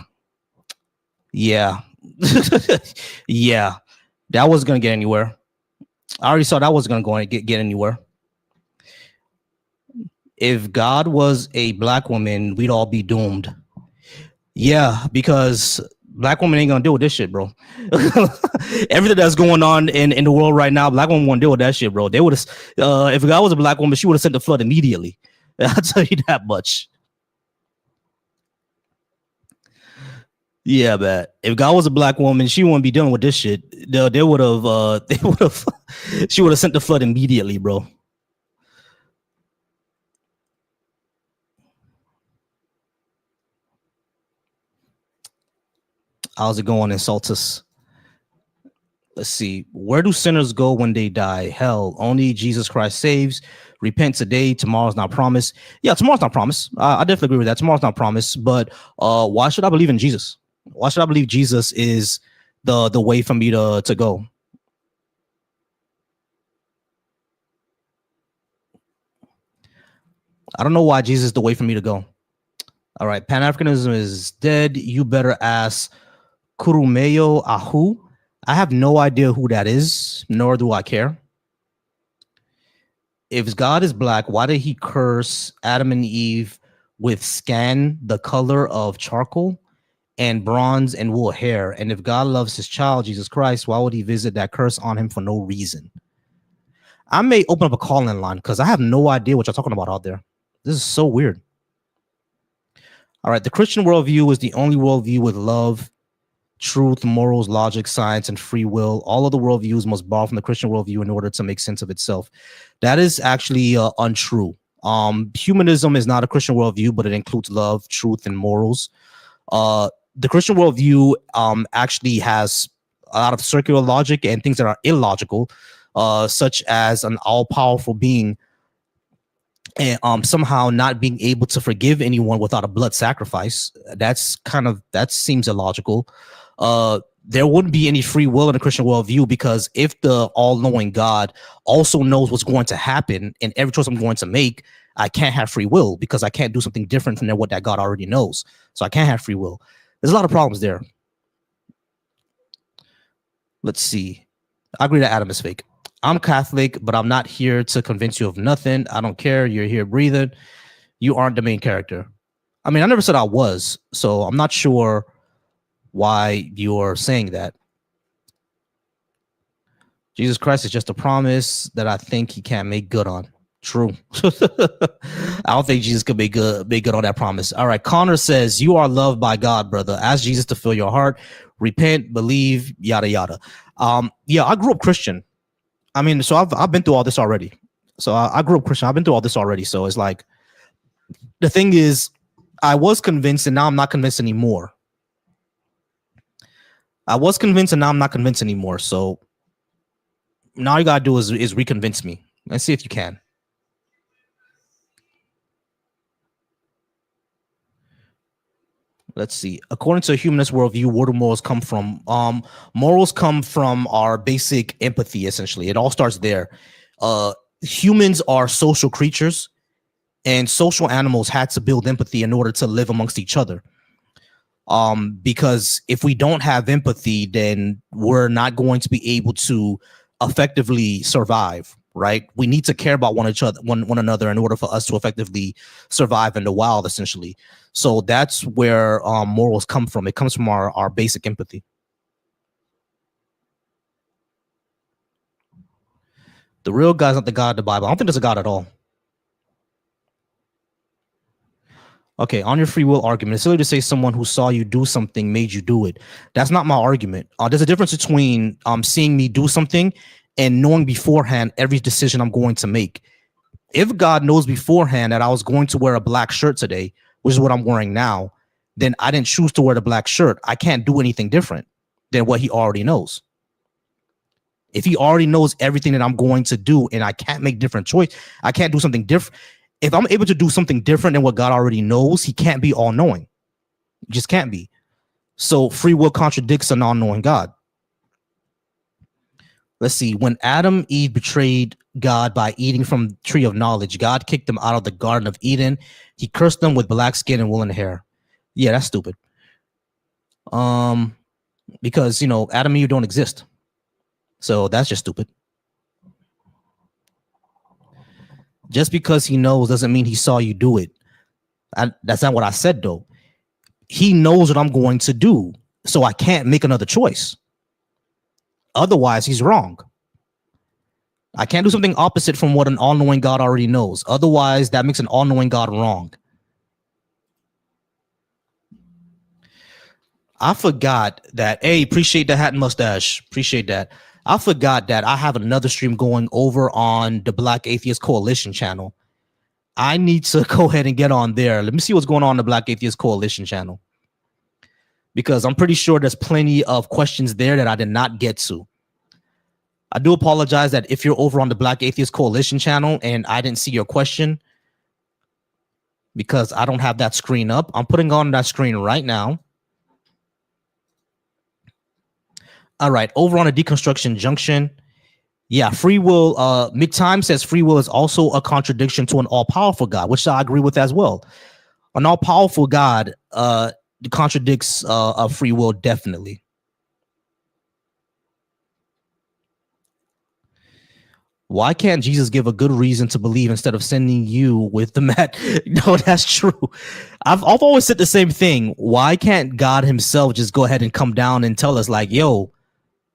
Yeah. That wasn't gonna get anywhere. I already saw that wasn't gonna go and get anywhere. If God was a black woman, we'd all be doomed. Yeah, because black woman ain't gonna deal with this shit, bro. Everything that's going on in the world right now, black woman won't deal with that shit, bro. They would have, if God was a black woman, she would have sent the flood immediately. I'll tell you that much. Yeah, man. If God was a black woman, she wouldn't be dealing with this shit. They would have, she would have sent the flood immediately, bro. How's it going, Insultus? Let's see. Where do sinners go when they die? Hell, only Jesus Christ saves. Repent today. Tomorrow's not promised. Yeah, tomorrow's not promised. I definitely agree with that. Tomorrow's not promised. But why should I believe in Jesus? Why should I believe Jesus is the way for me to go? I don't know why Jesus is the way for me to go. All right, Pan-Africanism is dead. You better ask Kurumeyo Ahu. I have no idea who that is, nor do I care. If God is black, why did he curse Adam and Eve with skin the color of charcoal and bronze and wool hair? And if God loves his child, Jesus Christ, why would he visit that curse on him for no reason? I may open up a call-in line because I have no idea what you're talking about out there. This is so weird. All right, the Christian worldview is the only worldview with love, truth, morals, logic, science, and free will. All of the worldviews must borrow from the Christian worldview in order to make sense of itself. That is actually untrue. Humanism is not a Christian worldview, but it includes love, truth, and morals. The Christian worldview actually has a lot of circular logic and things that are illogical, such as an all-powerful being and somehow not being able to forgive anyone without a blood sacrifice. That seems illogical. There wouldn't be any free will in the Christian worldview, because if the all-knowing God also knows what's going to happen and every choice I'm going to make, I can't have free will because I can't do something different than what that God already knows. So I can't have free will. There's a lot of problems there. Let's see. I agree that Adam is fake. I'm Catholic, but I'm not here to convince you of nothing. I don't care. You're here breathing. You aren't the main character. I mean, I never said I was, so I'm not sure why you're saying that. Jesus Christ is just a promise that I think he can't make good on. True. I don't think Jesus could make good on that promise. All right. Connor says, you are loved by God, brother. Ask Jesus to fill your heart. Repent, believe, yada, yada. Yeah, I grew up Christian. I mean, so I've been through all this already. So I grew up Christian. I've been through all this already. So it's like, the thing is, I was convinced and now I'm not convinced anymore. I was convinced and now I'm not convinced anymore. So now all you gotta do is reconvince me. Let's see if you can. Let's see. According to a humanist worldview, where do morals come from? Morals come from our basic empathy, essentially. It all starts there. Humans are social creatures, and social animals had to build empathy in order to live amongst each other. Because if we don't have empathy, then we're not going to be able to effectively survive, right? We need to care about one another in order for us to effectively survive in the wild, essentially. So that's where morals come from. It comes from our basic empathy. The real God's not the God of the Bible. I don't think there's a God at all. Okay, on your free will argument, it's silly to say someone who saw you do something made you do it. That's not my argument. There's a difference between seeing me do something and knowing beforehand every decision I'm going to make. If God knows beforehand that I was going to wear a black shirt today, which is what I'm wearing now, then I didn't choose to wear the black shirt. I can't do anything different than what he already knows. If he already knows everything that I'm going to do and I can't make different choice, I can't do something different. If I'm able to do something different than what God already knows, he can't be all-knowing. He just can't be. So free will contradicts an all-knowing God. Let's see. When Adam and Eve betrayed God by eating from the tree of knowledge, God kicked them out of the Garden of Eden. He cursed them with black skin and woolen hair. Yeah, that's stupid. Because, Adam and Eve don't exist. So that's just stupid. Just because he knows doesn't mean he saw you do it. That's not what I said, though. He knows what I'm going to do, so I can't make another choice. Otherwise, he's wrong. I can't do something opposite from what an all-knowing God already knows. Otherwise, that makes an all-knowing God wrong. I forgot that. Hey, appreciate the hat and mustache. Appreciate that. I forgot that I have another stream going over on the Black Atheist Coalition channel. I need to go ahead and get on there. Let me see what's going on in the Black Atheist Coalition channel, because I'm pretty sure there's plenty of questions there that I did not get to. I do apologize that if you're over on the Black Atheist Coalition channel and I didn't see your question, because I don't have that screen up. I'm putting on that screen right now. All right, over on a deconstruction junction. Yeah, free will. Mick Time says free will is also a contradiction to an all-powerful God, which I agree with as well. An all-powerful God contradicts free will, definitely. Why can't Jesus give a good reason to believe instead of sending you with the mat? No, that's true. I've always said the same thing. Why can't God himself just go ahead and come down and tell us, like, yo,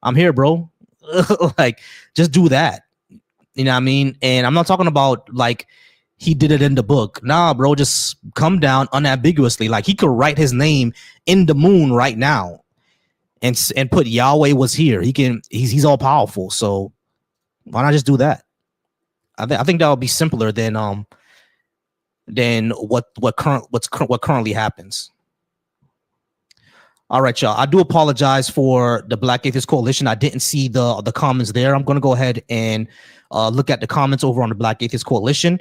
I'm here, bro. Like, just do that. You know what I mean? And I'm not talking about like he did it in the book. Nah, bro, just come down unambiguously. Like, he could write his name in the moon right now and put Yahweh was here. He's all powerful. So why not just do that? I think that would be simpler than what currently happens. All right, y'all. I do apologize for the Black Atheist Coalition. I didn't see the comments there. I'm going to go ahead and look at the comments over on the Black Atheist Coalition.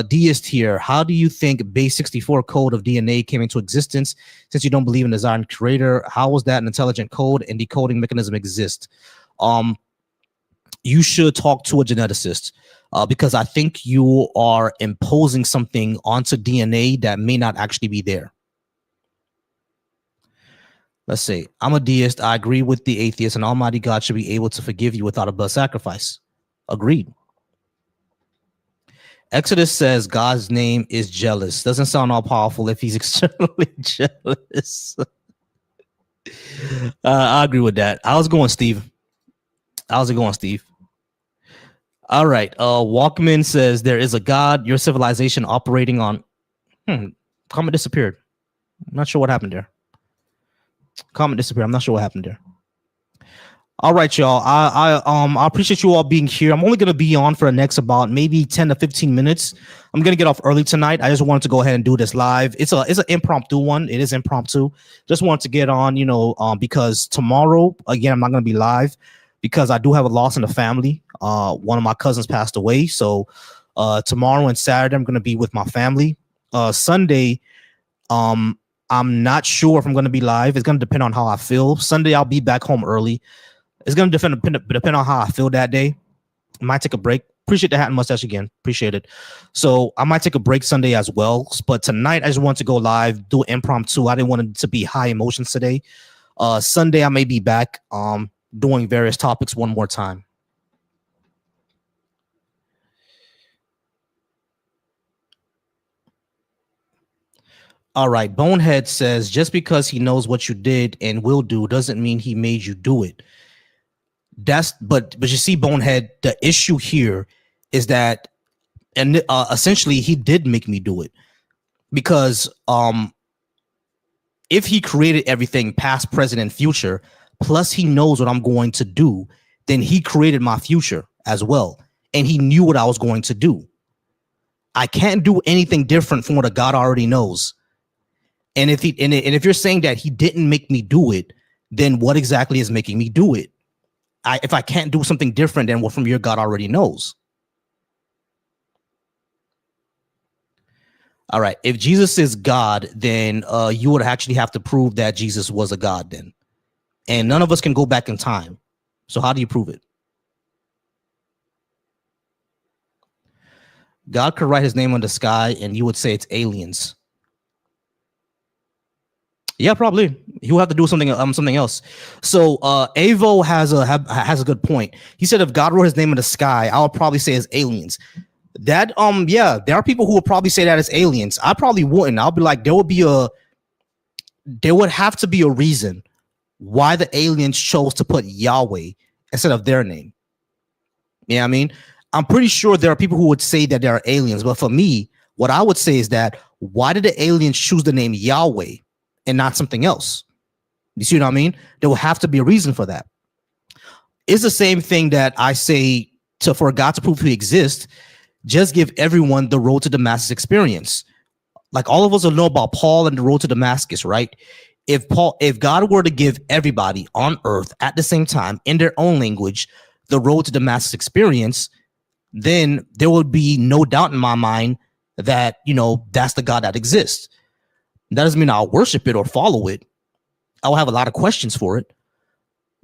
Deist here. How do you think base 64 code of DNA came into existence? Since you don't believe in the design creator, how was that an intelligent code and decoding mechanism exist? You should talk to a geneticist because I think you are imposing something onto DNA that may not actually be there. Let's see. I'm a deist. I agree with the atheist, and Almighty God should be able to forgive you without a blood sacrifice. Agreed. Exodus says God's name is jealous. Doesn't sound all powerful if he's externally jealous. I agree with that. How's it going, Steve? How's it going, Steve? All right. Walkman says there is a God. Your civilization operating on. Comment disappeared. I'm not sure what happened there. Comment disappeared. I'm not sure what happened there. All right, y'all. I appreciate you all being here. I'm only gonna be on for the next about maybe 10 to 15 minutes. I'm gonna get off early tonight. I just wanted to go ahead and do this live. It's an impromptu one. It is impromptu. Just wanted to get on, because tomorrow again I'm not gonna be live because I do have a loss in the family. One of my cousins passed away, so tomorrow and Saturday I'm gonna be with my family. Sunday, I'm not sure if I'm gonna be live. It's gonna depend on how I feel. Sunday I'll be back home early. It's going to depend on how I feel that day. I might take a break. Appreciate the hat and mustache again. Appreciate it. So I might take a break Sunday as well. But tonight, I just want to go live, do impromptu. I didn't want it to be high emotions today. Sunday, I may be back doing various topics one more time. All right. Bonehead says just because he knows what you did and will do doesn't mean he made you do it. But you see, Bonehead, the issue here is that, and essentially he did make me do it, because if he created everything past, present, and future, plus he knows what I'm going to do, then he created my future as well, and he knew what I was going to do. I can't do anything different from what a God already knows. And if you're saying that he didn't make me do it, then what exactly is making me do it? If I can't do something different than what from your God already knows. All right. If Jesus is God, then you would actually have to prove that Jesus was a God then. And none of us can go back in time. So how do you prove it? God could write his name on the sky and you would say it's aliens. Yeah, probably. He will have to do something else. So Avo has a good point. He said if God wrote his name in the sky, I would probably say it's aliens. That yeah, there are people who would probably say that it's aliens. I probably wouldn't. I'll be like, there would have to be a reason why the aliens chose to put Yahweh instead of their name. Yeah, I mean, I'm pretty sure there are people who would say that there are aliens, but for me, what I would say is that why did the aliens choose the name Yahweh and not something else? You see what I mean? There will have to be a reason for that. It's the same thing that I say for God to prove he exists, just give everyone the road to Damascus experience. Like all of us will know about Paul and the road to Damascus, right? If God were to give everybody on earth at the same time in their own language the road to Damascus experience, then there would be no doubt in my mind that, that's the God that exists. That doesn't mean I'll worship it or follow it. I will have a lot of questions for it.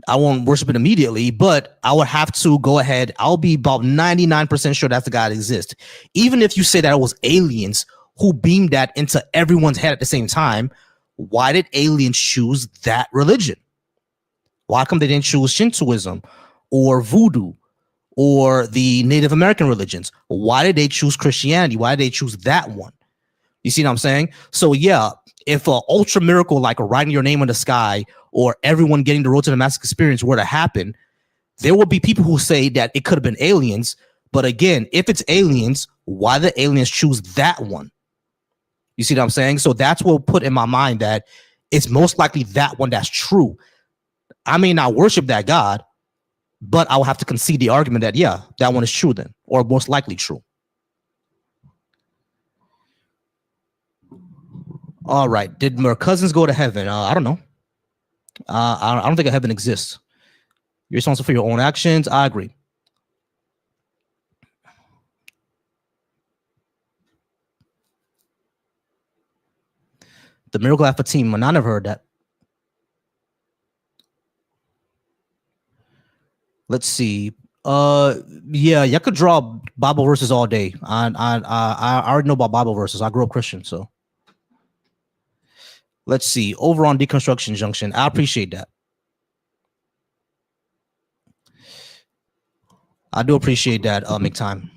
I won't worship it immediately, but I would have to go ahead. I'll be about 99% sure that's the God that exists. Even if you say that it was aliens who beamed that into everyone's head at the same time, why did aliens choose that religion? Why come they didn't choose Shintoism or voodoo or the Native American religions? Why did they choose Christianity? Why did they choose that one? You see what I'm saying? So yeah, if an ultra miracle like writing your name in the sky or everyone getting the road to the Damascus experience were to happen, there will be people who say that it could have been aliens. But again, if it's aliens, why did aliens choose that one? You see what I'm saying? So that's what will put in my mind that it's most likely that one that's true. I may not worship that God, but I will have to concede the argument that, yeah, that one is true then, or most likely true. All right. Did my cousins go to heaven? I don't know. I don't think a heaven exists. You're responsible for your own actions. I agree. The miracle at Fatima. I never heard that. Let's see. Yeah, you could draw Bible verses all day. I already know about Bible verses. I grew up Christian, so. Let's see. Over on Deconstruction Junction. I appreciate that. I do appreciate that, make time.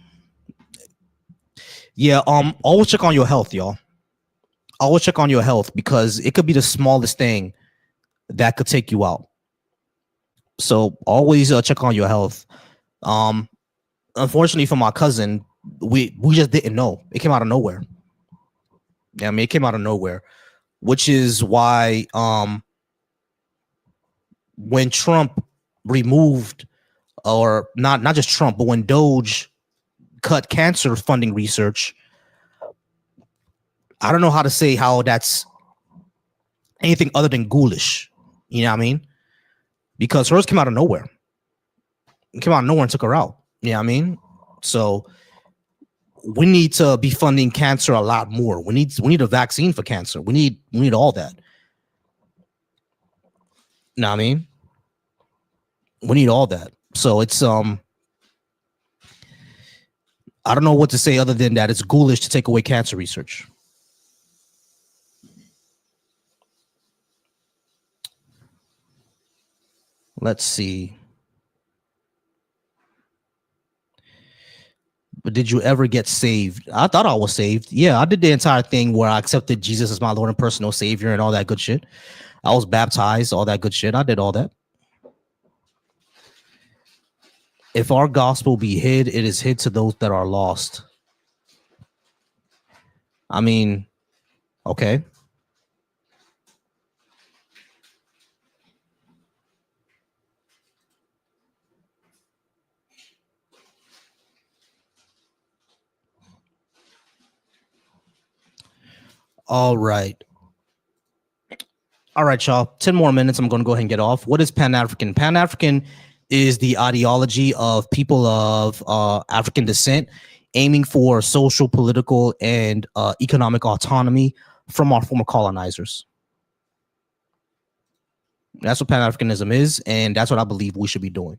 Yeah, always check on your health, y'all. Always check on your health because it could be the smallest thing that could take you out. So always check on your health. Unfortunately for my cousin, we just didn't know. It came out of nowhere. Yeah, I mean, it came out of nowhere, which is why when Trump removed, or not just Trump, but when Doge cut cancer funding research, I don't know how to say how that's anything other than ghoulish. You know what I mean? Because hers came out of nowhere. It came out of nowhere and took her out. You know what I mean? So we need to be funding cancer a lot more. We need a vaccine for cancer. We need all that. You know what I mean? We need all that. So it's I don't know what to say other than that it's ghoulish to take away cancer research. Let's see. But did you ever get saved? I thought I was saved. Yeah, I did the entire thing where I accepted Jesus as my Lord and personal Savior and all that good shit. I was baptized, all that good shit. I did all that. If our gospel be hid, it is hid to those that are lost. I mean, okay. All right. All right, y'all. 10 more minutes. I'm going to go ahead and get off. What is Pan African? Pan African is the ideology of people of African descent aiming for social, political, and economic autonomy from our former colonizers. That's what Pan Africanism is, and that's what I believe we should be doing.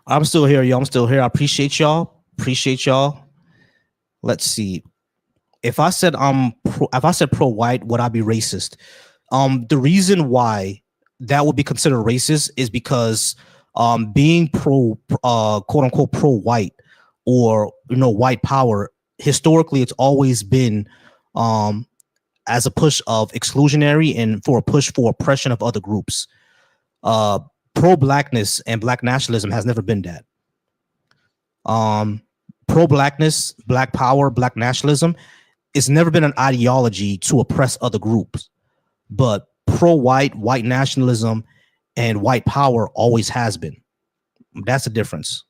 I'm still here, y'all. I'm still here. I appreciate y'all. Appreciate y'all. Let's see. If I said pro-white, would I be racist? The reason why that would be considered racist is because being quote unquote pro-white or white power, historically it's always been as a push of exclusionary and for a push for oppression of other groups. Pro-blackness and black nationalism has never been that. Pro-blackness, black power, black nationalism, it's never been an ideology to oppress other groups, but pro-white, white nationalism, and white power always has been. That's the difference.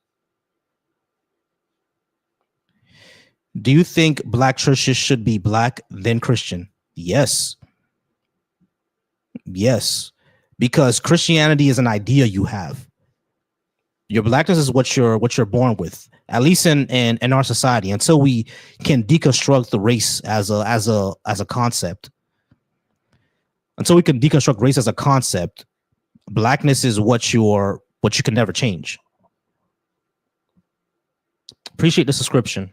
Do you think black churches should be black then Christian? Yes. Yes. Because Christianity is an idea you have. Your blackness is what you're born with, at least in our society, until we can deconstruct the race as a concept. Until we can deconstruct race as a concept, blackness is what you can never change. Appreciate the subscription.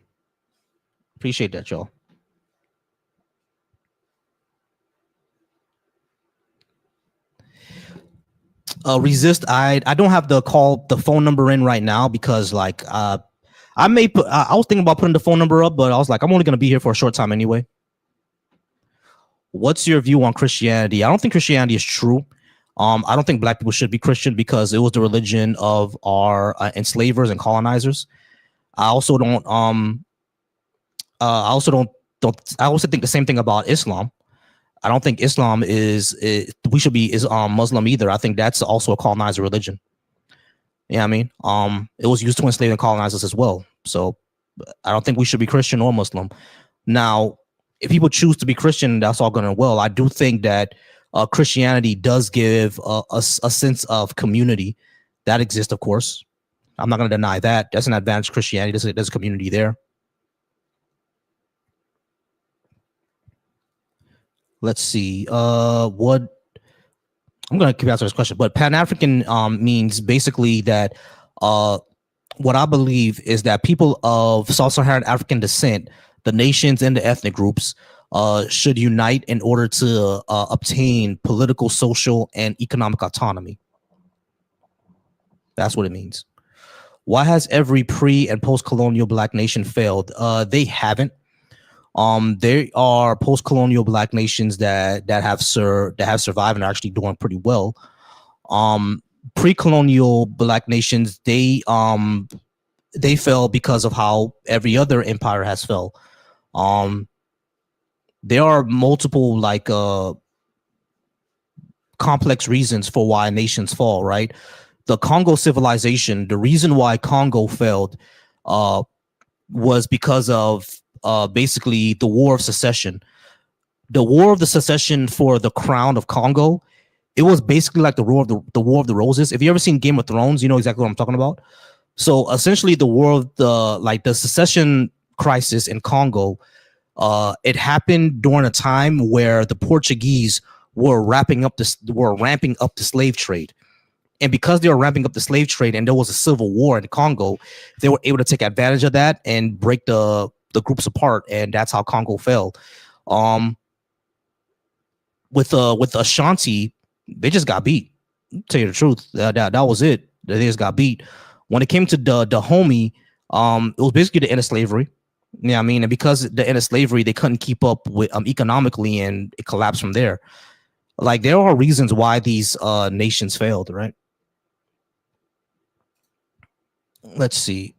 Appreciate that, y'all. Resist. I don't have the phone number in right now because I was thinking about putting the phone number up, but I was like, I'm only gonna be here for a short time anyway. What's your view on Christianity? I don't think Christianity is true. I don't think black people should be Christian because it was the religion of our enslavers and colonizers. I also don't. I also think the same thing about Islam. I don't think Islam we should be Muslim either. I think that's also a colonizer religion. Yeah, I mean, it was used to enslave and colonize us as well. So I don't think we should be Christian or Muslim. Now, if people choose to be Christian, that's all good and well. I do think that Christianity does give a sense of community that exists, of course. I'm not going to deny that. That's an advantage of Christianity. There's a community there. Let's see. What I'm going to keep answering this question, but Pan-African means basically that what I believe is that people of sub-Saharan African descent, the nations and the ethnic groups, should unite in order to obtain political, social, and economic autonomy. That's what it means. Why has every pre- and post-colonial black nation failed? They haven't. There are post-colonial black nations that have survived and are actually doing pretty well. Pre-colonial black nations, they fell because of how every other empire has fell. There are multiple complex reasons for why nations fall, right? The Congo civilization, the reason why Congo failed was because of basically the War of Secession. The War of the Secession for the crown of Congo, it was basically like the War of the Roses. If you ever seen Game of Thrones, you know exactly what I'm talking about. So essentially, the War of the secession crisis in Congo, it happened during a time where the Portuguese were ramping up the slave trade, And because they were ramping up the slave trade and there was a civil war in Congo, they were able to take advantage of that and break the groups apart, and that's how Congo fell. Um, with Ashanti, they just got beat. Tell you the truth, that was it. They just got beat. When it came to the homie, it was basically the end of slavery. Yeah, I mean, and because the end of slavery, they couldn't keep up with economically, and it collapsed from there. Like there are reasons why these nations failed, right? Let's see.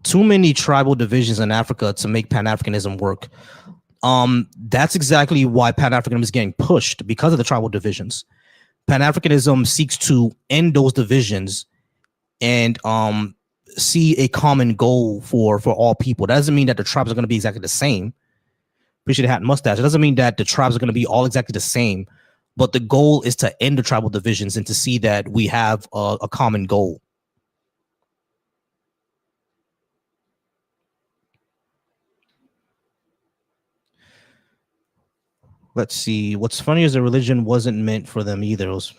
Too many tribal divisions in Africa to make Pan-Africanism work. That's exactly why Pan-Africanism is getting pushed because of the tribal divisions. Pan-Africanism seeks to end those divisions and see a common goal for all people. That doesn't mean that the tribes are going to be exactly the same. Appreciate the hat and mustache. It doesn't mean that the tribes are going to be all exactly the same, but the goal is to end the tribal divisions and to see that we have a common goal. Let's see. What's funny is the religion wasn't meant for them either. It was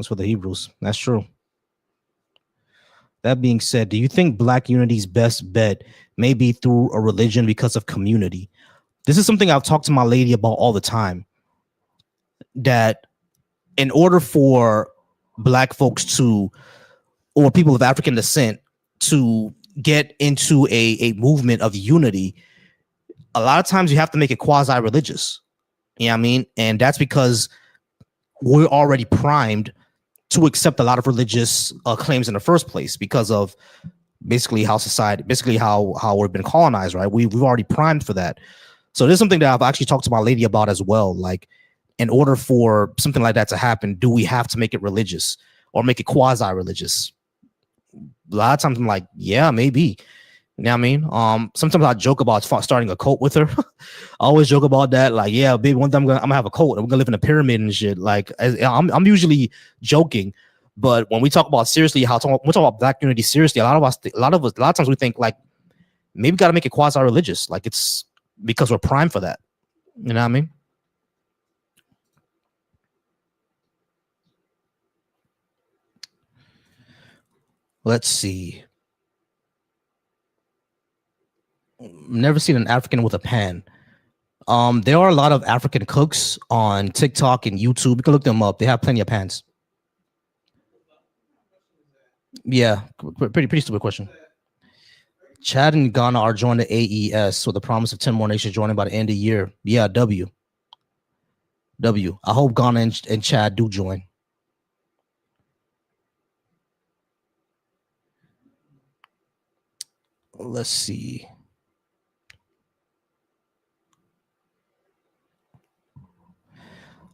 for the Hebrews. That's true. That being said, do you think Black unity's best bet may be through a religion because of community? This is something I've talked to my lady about all the time. That in order for Black folks to, or people of African descent, to get into a movement of unity, a lot of times you have to make it quasi-religious. You know what I mean? And that's because we're already primed to accept a lot of religious claims in the first place because of basically how society, basically how we've been colonized, right? We've already primed for that. So there's something that I've actually talked to my lady about as well. Like, in order for something like that to happen, do we have to make it religious or make it quasi-religious? A lot of times I'm like, yeah, maybe. You know what I mean? Sometimes I joke about starting a cult with her. I always joke about that. Like, yeah, baby, one time I'm gonna have a cult and we're gonna live in a pyramid and shit. Like, I'm usually joking, but when we talk about seriously, we talk about Black unity seriously, a lot of times we think like maybe got to make it quasi-religious. Like it's because we're primed for that. You know what I mean? Let's see. Never seen an African with a pan. There are a lot of African cooks on TikTok and YouTube. You can look them up. They have plenty of pans. Yeah, pretty stupid question. Chad and Ghana are joining the AES with the promise of 10 more nations joining by the end of the year. Yeah, W. I hope Ghana and Chad do join. Let's see.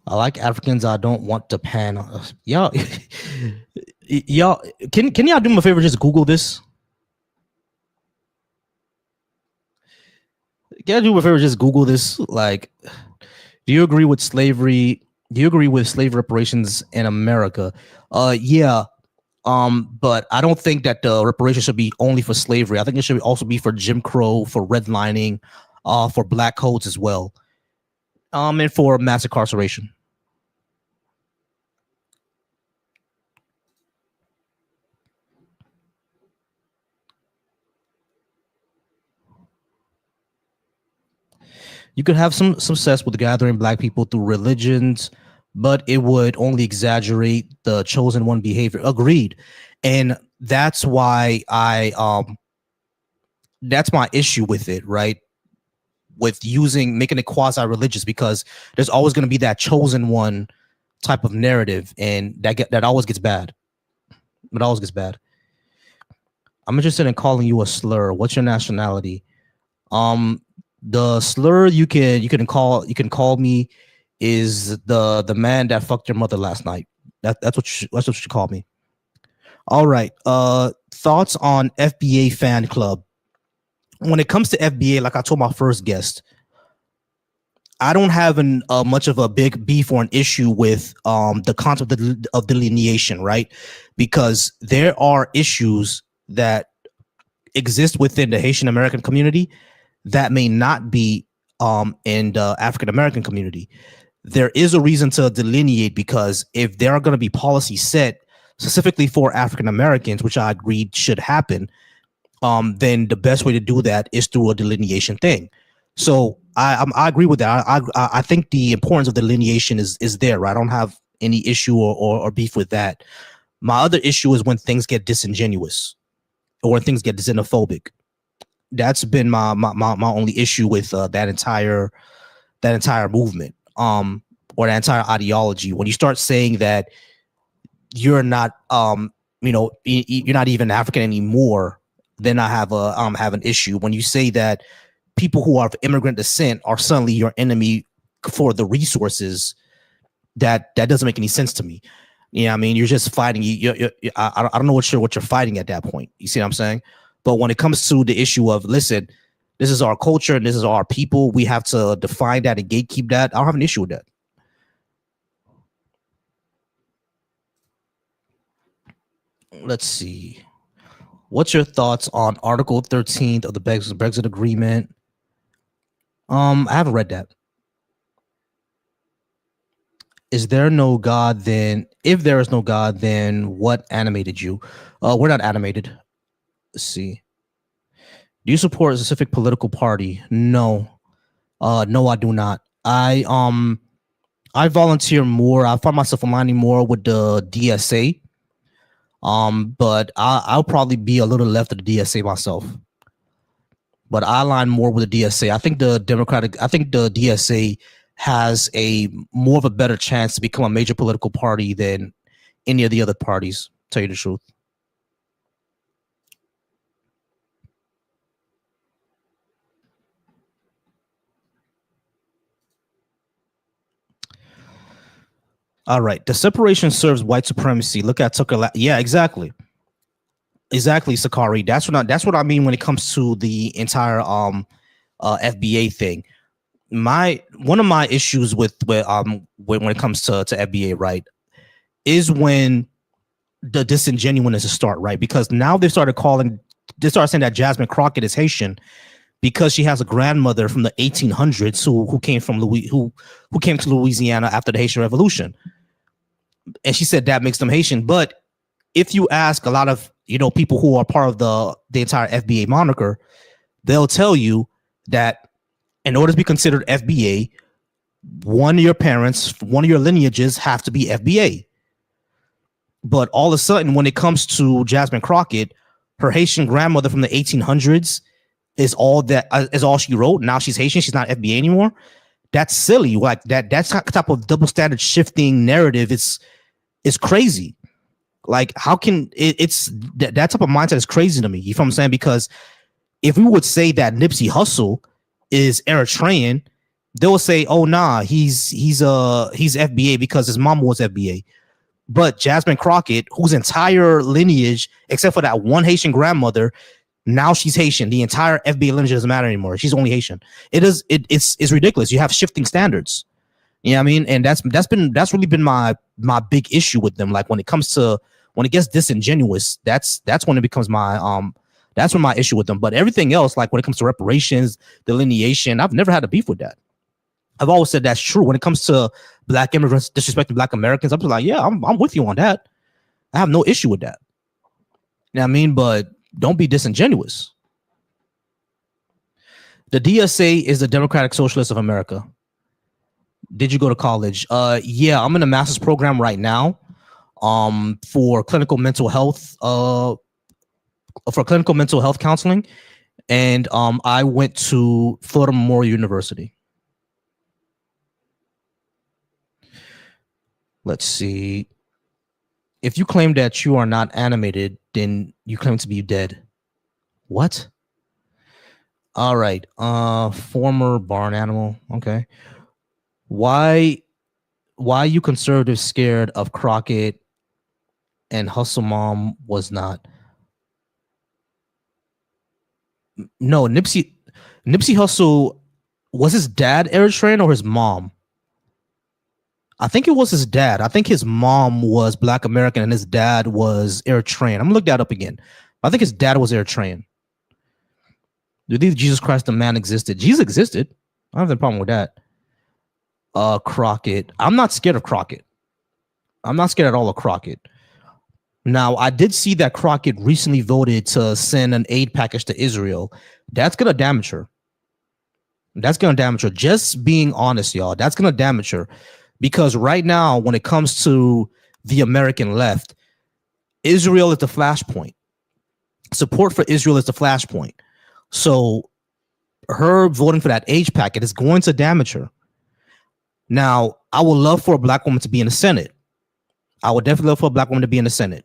I like Africans. I don't want to pan. Y'all, y'all, can y'all do me a favor? Just Google this. Can y'all do me a favor? Just Google this. Like, do you agree with slavery? Do you agree with slave reparations in America? Yeah. But I don't think that the reparations should be only for slavery. I think it should also be for Jim Crow, for redlining, for Black codes as well, and for mass incarceration. You could have some success with gathering Black people through religions, but it would only exaggerate the chosen one behavior. Agreed. And that's why that's my issue with it, right? With making it quasi-religious, because there's always going to be that chosen one type of narrative, and that always gets bad. It always gets bad. I'm interested in calling you a slur. What's your nationality? The slur you can call me is the man that fucked your mother last night. That's what you should call me. All right. Thoughts on FBA fan club. When it comes to FBA, like I told my first guest, I don't have much of a big beef or an issue with the concept of delineation, right? Because there are issues that exist within the Haitian American community that may not be in the African American community. there is a reason to delineate, because if there are going to be policies set specifically for African Americans, which I agreed should happen, then the best way to do that is through a delineation thing. So I agree with that. I think the importance of delineation is there. Right? I don't have any issue or beef with that. My other issue is when things get disingenuous or when things get xenophobic. That's been my only issue with that entire movement, or that entire ideology. When you start saying that you're not you're not even African anymore, then I have an issue. When you say that people who are of immigrant descent are suddenly your enemy for the resources, that doesn't make any sense to me. I mean, you're just fighting. I don't know what you're fighting at that point. You see what I'm saying? But when it comes to the issue of, listen, this is our culture and this is our people, we have to define that and gatekeep that. I don't have an issue with that. Let's see. What's your thoughts on Article 13 of the Brexit Agreement? I haven't read that. Is there no God then? If there is no God, then what animated you? We're not animated. Let's see. Do you support a specific political party? No. No, I do not. I volunteer more. I find myself aligning more with the DSA. But I'll probably be a little left of the DSA myself. But I align more with the DSA. I think the DSA has a more of a better chance to become a major political party than any of the other parties, to tell you the truth. All right. The separation serves white supremacy. Look at Tucker. Yeah, exactly. Exactly, Sakari. That's what I mean when it comes to the entire FBA thing. One of my issues with when it comes to FBA, right, is when the disingenuousness start, right? Because now they started saying that Jasmine Crockett is Haitian because she has a grandmother from the 1800s who came to Louisiana after the Haitian Revolution, and she said that makes them Haitian. But if you ask a lot of people who are part of the entire FBA moniker, they'll tell you that in order to be considered FBA, one of your lineages have to be FBA. But all of a sudden, when it comes to Jasmine Crockett, her Haitian grandmother from the 1800s is all she wrote. Now she's Haitian. She's not FBA anymore. That's silly. Like that's type of double standard shifting narrative. It's crazy. Like, how can it's that type of mindset is crazy to me. You know what I'm saying? Because if we would say that Nipsey Hussle is Eritrean, they'll say, "Oh nah, he's FBA because his mom was FBA." But Jasmine Crockett, whose entire lineage, except for that one Haitian grandmother, now she's Haitian. The entire FBA lineage doesn't matter anymore. She's only Haitian. It's ridiculous. You have shifting standards. You know what I mean? And that's really been my big issue with them. Like when it gets disingenuous, that's when it becomes that's when my issue with them. But everything else, like when it comes to reparations, delineation, I've never had a beef with that. I've always said that's true. When it comes to black immigrants disrespecting black Americans, I'm just like, yeah, I'm with you on that. I have no issue with that. You know what I mean? But don't be disingenuous. The DSA is the Democratic Socialists of America. Did you go to college? Yeah, I'm in a master's program right now. For clinical mental health, counseling, and I went to Florida Memorial University. Let's see. If you claim that you are not animated, then you claim to be dead. What? All right. Former barn animal. Okay. Why you conservatives scared of Crockett and Hustle Mom was not? No, Nipsey Hussle, was his dad Eritrean or his mom? I think it was his dad. I think his mom was Black American and his dad was Eritrean. I'm gonna look that up again. I think his dad was Eritrean. Do you think Jesus Christ the man existed? Jesus existed. I don't have a problem with that. Crockett. I'm not scared of Crockett. I'm not scared at all of Crockett. Now, I did see that Crockett recently voted to send an aid package to Israel. That's gonna damage her. That's gonna damage her. Just being honest, y'all. That's gonna damage her because right now, when it comes to the American left, Israel is the flashpoint. Support for Israel is the flashpoint. So her voting for that age packet is going to damage her. Now, I would love for a black woman to be in the Senate. I would definitely love for a black woman to be in the Senate.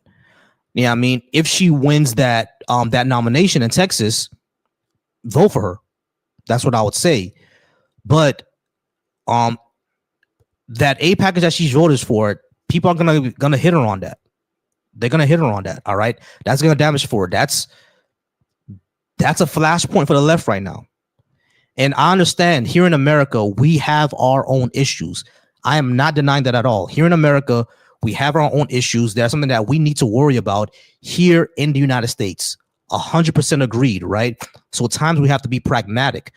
Yeah, I mean, if she wins that nomination in Texas, vote for her. That's what I would say. But that aid package that she's voted for, people are gonna hit her on that. They're gonna hit her on that. All right, that's gonna damage for her. That's a flashpoint for the left right now. And I understand here in America, we have our own issues. I am not denying that at all. Here in America, we have our own issues. That's something that we need to worry about here in the United States. 100% agreed, right? So at times we have to be pragmatic.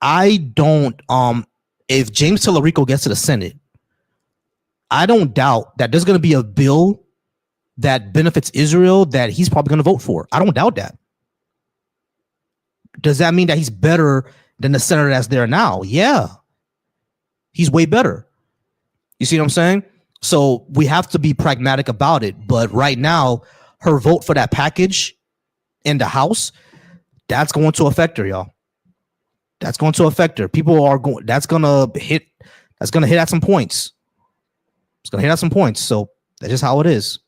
I don't, if James Tallarico gets to the Senate, I don't doubt that there's going to be a bill that benefits Israel that he's probably going to vote for. I don't doubt that. Does that mean that he's better than the senator that's there now? Yeah. He's way better. You see what I'm saying? So we have to be pragmatic about it. But right now, her vote for that package in the House, that's going to affect her, y'all. That's going to affect her. People are going, that's gonna hit at some points. It's gonna hit at some points. So that's just how it is.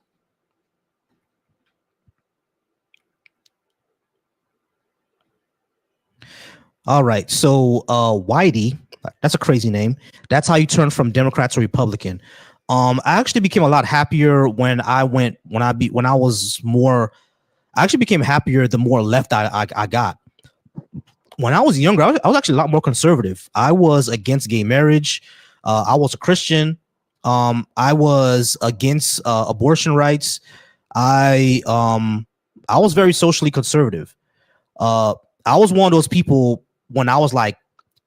All right. So Whitey, that's a crazy name. That's how you turn from Democrat to Republican. I actually became a lot happier when I was more. I actually became happier the more left I got. When I was younger, I was actually a lot more conservative. I was against gay marriage. I was a Christian. I was against abortion rights. I was very socially conservative. I was one of those people when I was like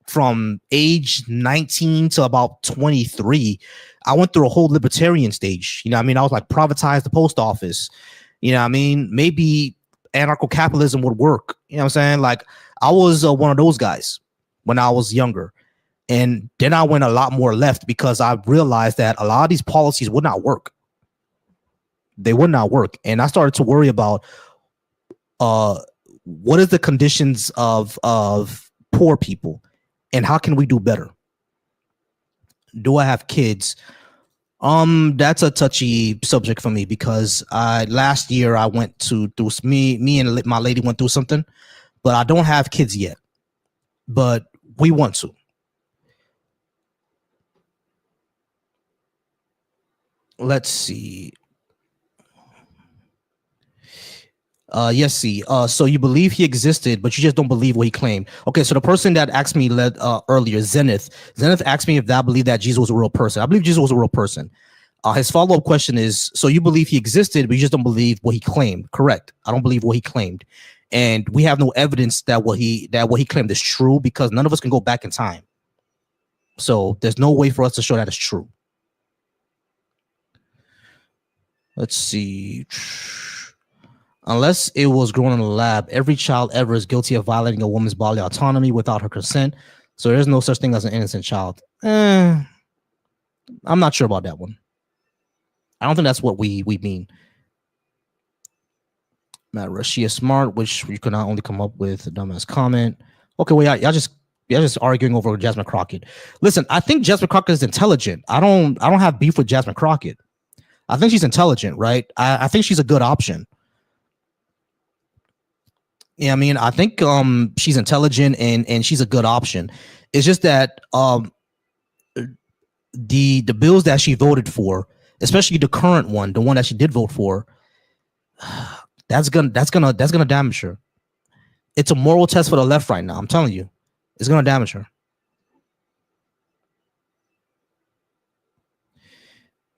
from age 19 to about 23, I went through a whole libertarian stage. You know what I mean? I was like, privatize the post office. You know what I mean? Maybe anarcho-capitalism would work. You know what I'm saying? Like I was one of those guys when I was younger. And then I went a lot more left because I realized that a lot of these policies would not work. They would not work. And I started to worry about what is the conditions of poor people and how can we do better? Do I have kids? That's a touchy subject for me because last year I went through me and my lady went through something, but I don't have kids yet, but we want to. Let's see. Yes, see. So you believe he existed, but you just don't believe what he claimed. Okay, so the person that asked me earlier, Zenith asked me if I believe that Jesus was a real person. I believe Jesus was a real person. His follow-up question is, so you believe he existed, but you just don't believe what he claimed. Correct. I don't believe what he claimed. And we have no evidence that what he claimed is true because none of us can go back in time. So there's no way for us to show that it's true. Let's see. Unless it was grown in a lab, every child ever is guilty of violating a woman's bodily autonomy without her consent. So there's no such thing as an innocent child. I'm not sure about that one. I don't think that's what we mean. Matt Rush, is smart, which you can not only come up with a dumbass comment. Okay, well, y'all just arguing over Jasmine Crockett. Listen, I think Jasmine Crockett is intelligent. I don't have beef with Jasmine Crockett. I think she's intelligent, right? I think she's a good option. Yeah, I mean, I think she's intelligent and she's a good option. It's just that the bills that she voted for, especially the current one, the one that she did vote for, that's gonna damage her. It's a moral test for the left right now. I'm telling you, it's gonna damage her.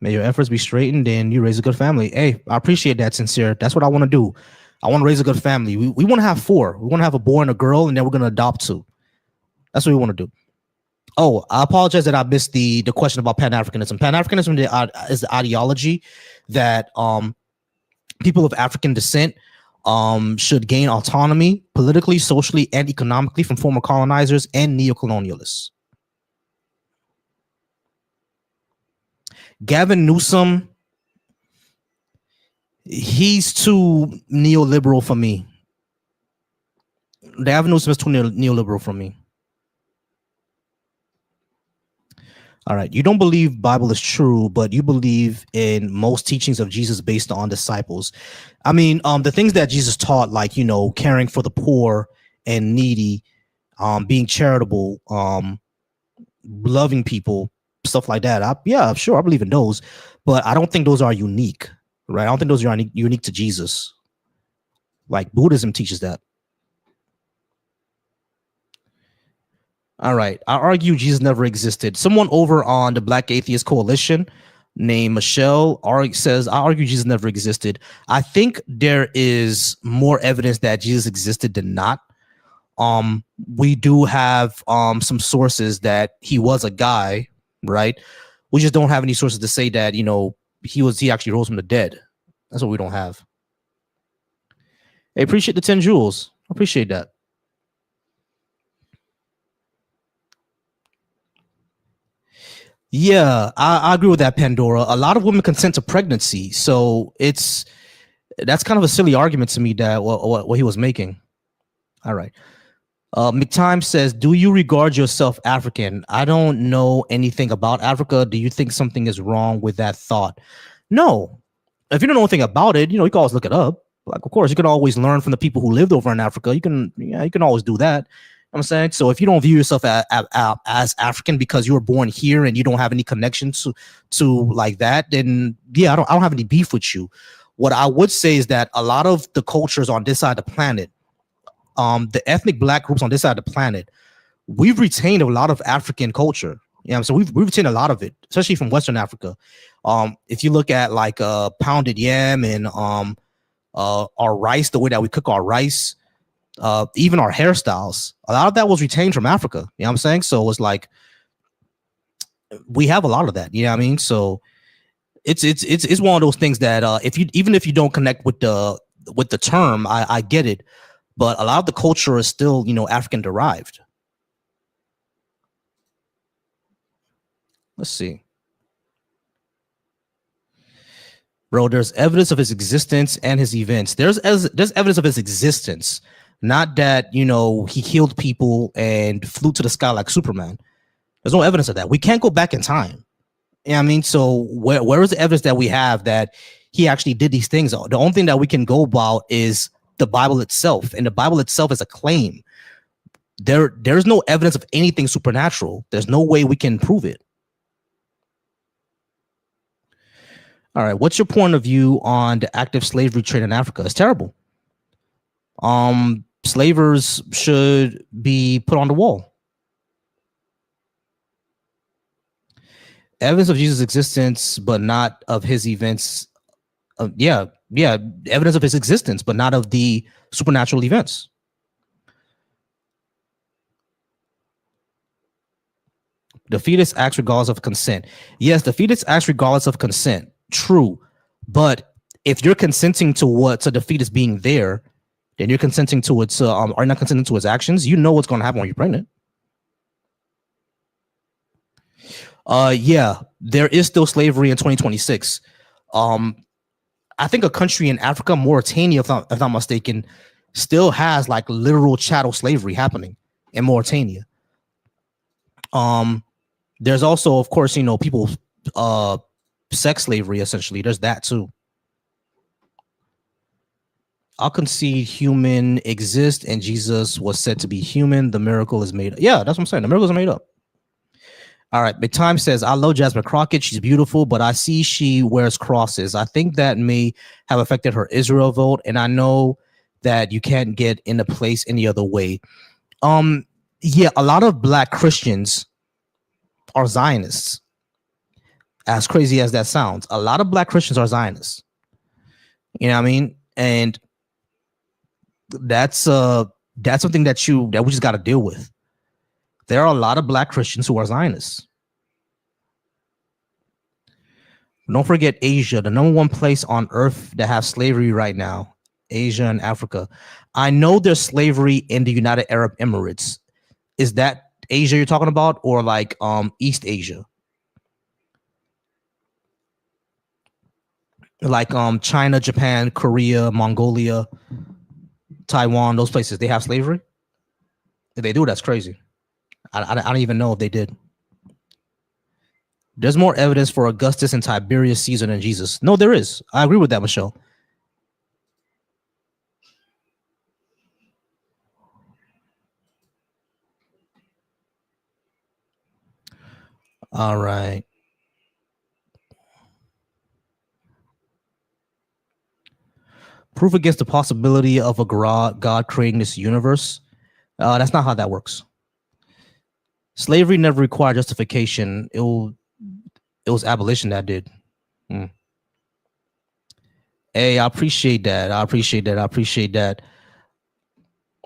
May your efforts be straightened and you raise a good family. Hey, I appreciate that, Sincere. That's what I want to do. I want to raise a good family. We want to have 4. We want to have a boy and a girl, and then we're going to adopt 2. That's what we want to do. Oh, I apologize that I missed the question about Pan-Africanism. Pan-Africanism is the ideology that people of African descent should gain autonomy politically, socially, and economically from former colonizers and neocolonialists. Gavin Newsom, he's too neoliberal for me. Gavin Newsom is too neoliberal for me. All right. You don't believe Bible is true, but you believe in most teachings of Jesus based on disciples. I mean, the things that Jesus taught, like, caring for the poor and needy, being charitable, loving people, stuff like that. Yeah, sure. I believe in those, but I don't think those are unique, right? I don't think those are unique to Jesus. Like Buddhism teaches that. All right. I argue Jesus never existed. Someone over on the Black Atheist Coalition named Michelle says, I argue Jesus never existed. I think there is more evidence that Jesus existed than not. We do have some sources that he was a guy, right? We just don't have any sources to say that, he actually rose from the dead. That's what we don't have. I appreciate the 10 jewels. I appreciate that. Yeah, I agree with that, Pandora. A lot of women consent to pregnancy, so that's kind of a silly argument to me that what he was making. All right. McTime says, do you regard yourself African? I don't know anything about Africa. Do you think something is wrong with that thought? No. If you don't know anything about it, you can always look it up. Like, of course, you can always learn from the people who lived over in Africa. You can always do that. I'm saying, so if you don't view yourself as African because you were born here and you don't have any connection to like that, then yeah, I don't have any beef with you. What I would say is that a lot of the cultures on this side of the planet, the ethnic Black groups on this side of the planet, we've retained a lot of African culture. So we've retained a lot of it, especially from Western Africa. If you look at like pounded yam and our rice, the way that we cook our rice, even our hairstyles, a lot of that was retained from Africa. You know what I'm saying? So it's like we have a lot of that. You know what I mean? So it's one of those things that even if you don't connect with the term, I get it, but a lot of the culture is still African derived. Let's see. Bro, there's evidence of his existence and his events. There's evidence of his existence, not that he killed people and flew to the sky like Superman. There's no evidence of that. We can't go back in time. You know what I mean? So where is the evidence that we have that he actually did these things? The only thing that we can go about is the Bible itself, and the Bible itself is a claim. There's no evidence of anything supernatural. There's no way we can prove it. All right, what's your point of view on the active slavery trade in Africa? It's terrible. Slavers should be put on the wall. Evidence of Jesus' existence, but not of his events. Yeah, evidence of his existence, but not of the supernatural events. The fetus acts regardless of consent. Yes, the fetus acts regardless of consent. True, but if you're consenting to the fetus being there, then you're consenting to its are not consenting to its actions. You know what's going to happen when you're pregnant. Yeah, there is still slavery in 2026. I think a country in Africa, Mauritania, if I'm not mistaken, still has like literal chattel slavery happening in Mauritania. There's also, of course, people sex slavery, essentially. There's that too. I'll concede human exist and Jesus was said to be human. The miracle is made up. Yeah, that's what I'm saying. The miracles are made up. All right. Big Time says, I love Jasmine Crockett. She's beautiful, but I see she wears crosses. I think that may have affected her Israel vote. And I know that you can't get into place any other way. Yeah, a lot of Black Christians are Zionists. As crazy as that sounds, a lot of Black Christians are Zionists. You know what I mean? And that's something that we just got to deal with. There are a lot of black Christians who are Zionists. Don't forget Asia, the number one place on earth that has slavery right now, Asia and Africa. I know there's slavery in the United Arab Emirates. Is that Asia you're talking about, or like East Asia? Like China, Japan, Korea, Mongolia, Taiwan, those places, they have slavery? If they do, that's crazy. I don't even know if they did. There's more evidence for Augustus and Tiberius Caesar than Jesus. No, there is. I agree with that, Michelle. All right. Proof against the possibility of a God creating this universe. That's not how that works. Slavery never required justification. It was abolition that did. Hey, I appreciate that. I appreciate that. I appreciate that.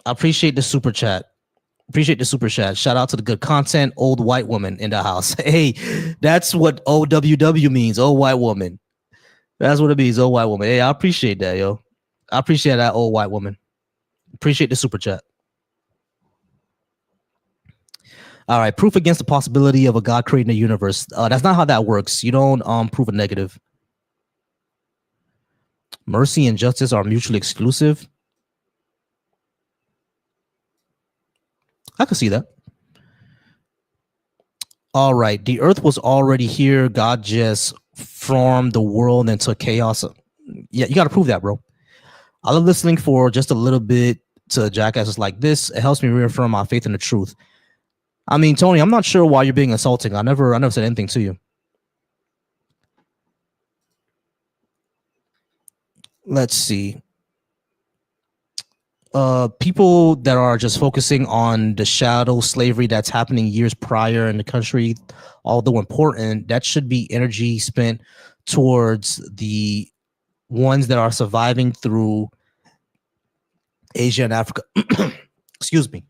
I appreciate the super chat. Appreciate the super chat. Shout out to the good content. Old white woman in the house. Hey, that's what OWW means. Old white woman. That's what it means. Old white woman. Hey, I appreciate that, yo. I appreciate that, old white woman. Appreciate the super chat. All right. Proof against the possibility of a God creating a universe. That's not how that works. You don't prove a negative. Mercy and justice are mutually exclusive. I can see that. All right. The earth was already here. God just formed the world into chaos. Yeah, you got to prove that, bro. I love listening for just a little bit to jackasses like this. It helps me reaffirm my faith in the truth. I mean, Tony, I'm not sure why you're being insulting. I never said anything to you. Let's see. People that are just focusing on the shadow slavery that's happening years prior in the country, although important, that should be energy spent towards the ones that are surviving through Asia and Africa. Excuse me.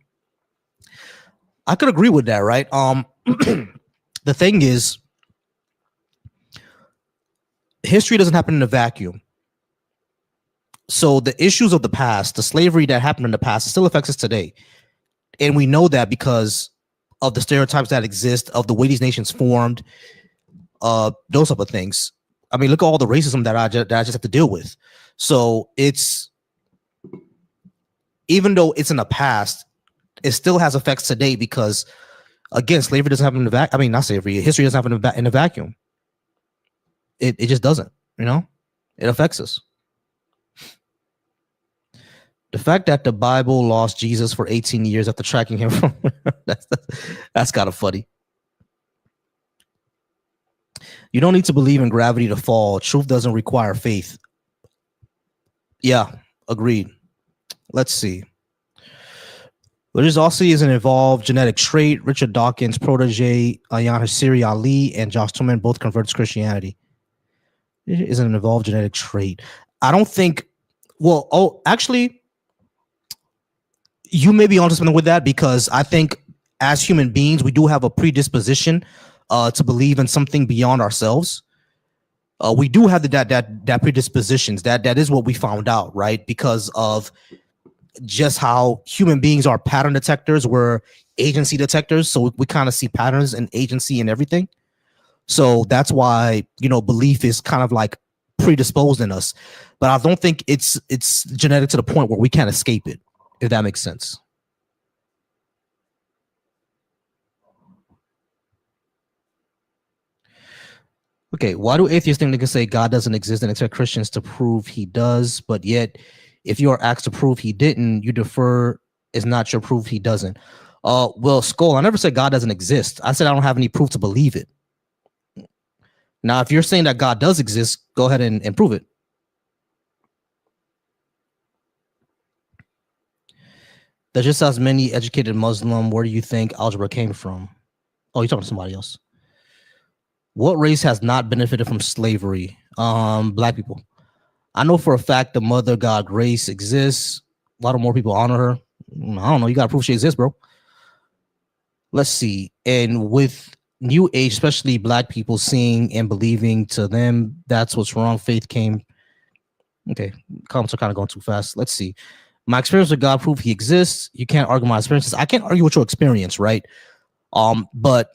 I could agree with that, right? The thing is, history doesn't happen in a vacuum. So the issues of the past, the slavery that happened in the past, it still affects us today. And we know that because of the stereotypes that exist, of the way these nations formed, those type of things. I mean, look at all the racism that I just have to deal with. So it's, even though it's in the past, it still has effects today because, again, slavery doesn't happen in the vacuum. I mean, not slavery, history doesn't happen in a vacuum. It just doesn't, you know? It affects us. The fact that the Bible lost Jesus for 18 years after tracking him from that's kind of funny. You don't need to believe in gravity to fall. Truth doesn't require faith. Yeah, agreed. Let's see. Religiosity is an evolved genetic trait. Richard Dawkins' protege, Ayaan Hirsi Ali, and Josh Tillman both converted to Christianity. It is an evolved genetic trait. I don't think, actually, you may be onto something with that because I think as human beings, we do have a predisposition to believe in something beyond ourselves. We do have that predispositions. That is what we found out, right? Because of just how human beings are pattern detectors, we're agency detectors. So we kind of see patterns and agency and everything. So that's why, belief is kind of like predisposed in us. But I don't think it's genetic to the point where we can't escape it, if that makes sense. Okay, why do atheists think they can say God doesn't exist and expect Christians to prove he does? But yet, if you are asked to prove he didn't, you defer is not your proof he doesn't. Well, Skull, I never said God doesn't exist. I said I don't have any proof to believe it. Now, if you're saying that God does exist, go ahead and prove it. There's just as many educated Muslim. Where do you think algebra came from? Oh, you're talking to somebody else. What race has not benefited from slavery? Black people. I know for a fact the mother god Grace exists. A lot of more people honor her. I don't know. You got to prove she exists, bro. let's see. And with new age, especially black people seeing and believing, to them that's what's wrong. Faith came. Okay, comments are kind of going too fast. Let's see. My experience with God prove he exists. You can't argue my experiences. I can't argue with your experience, right? But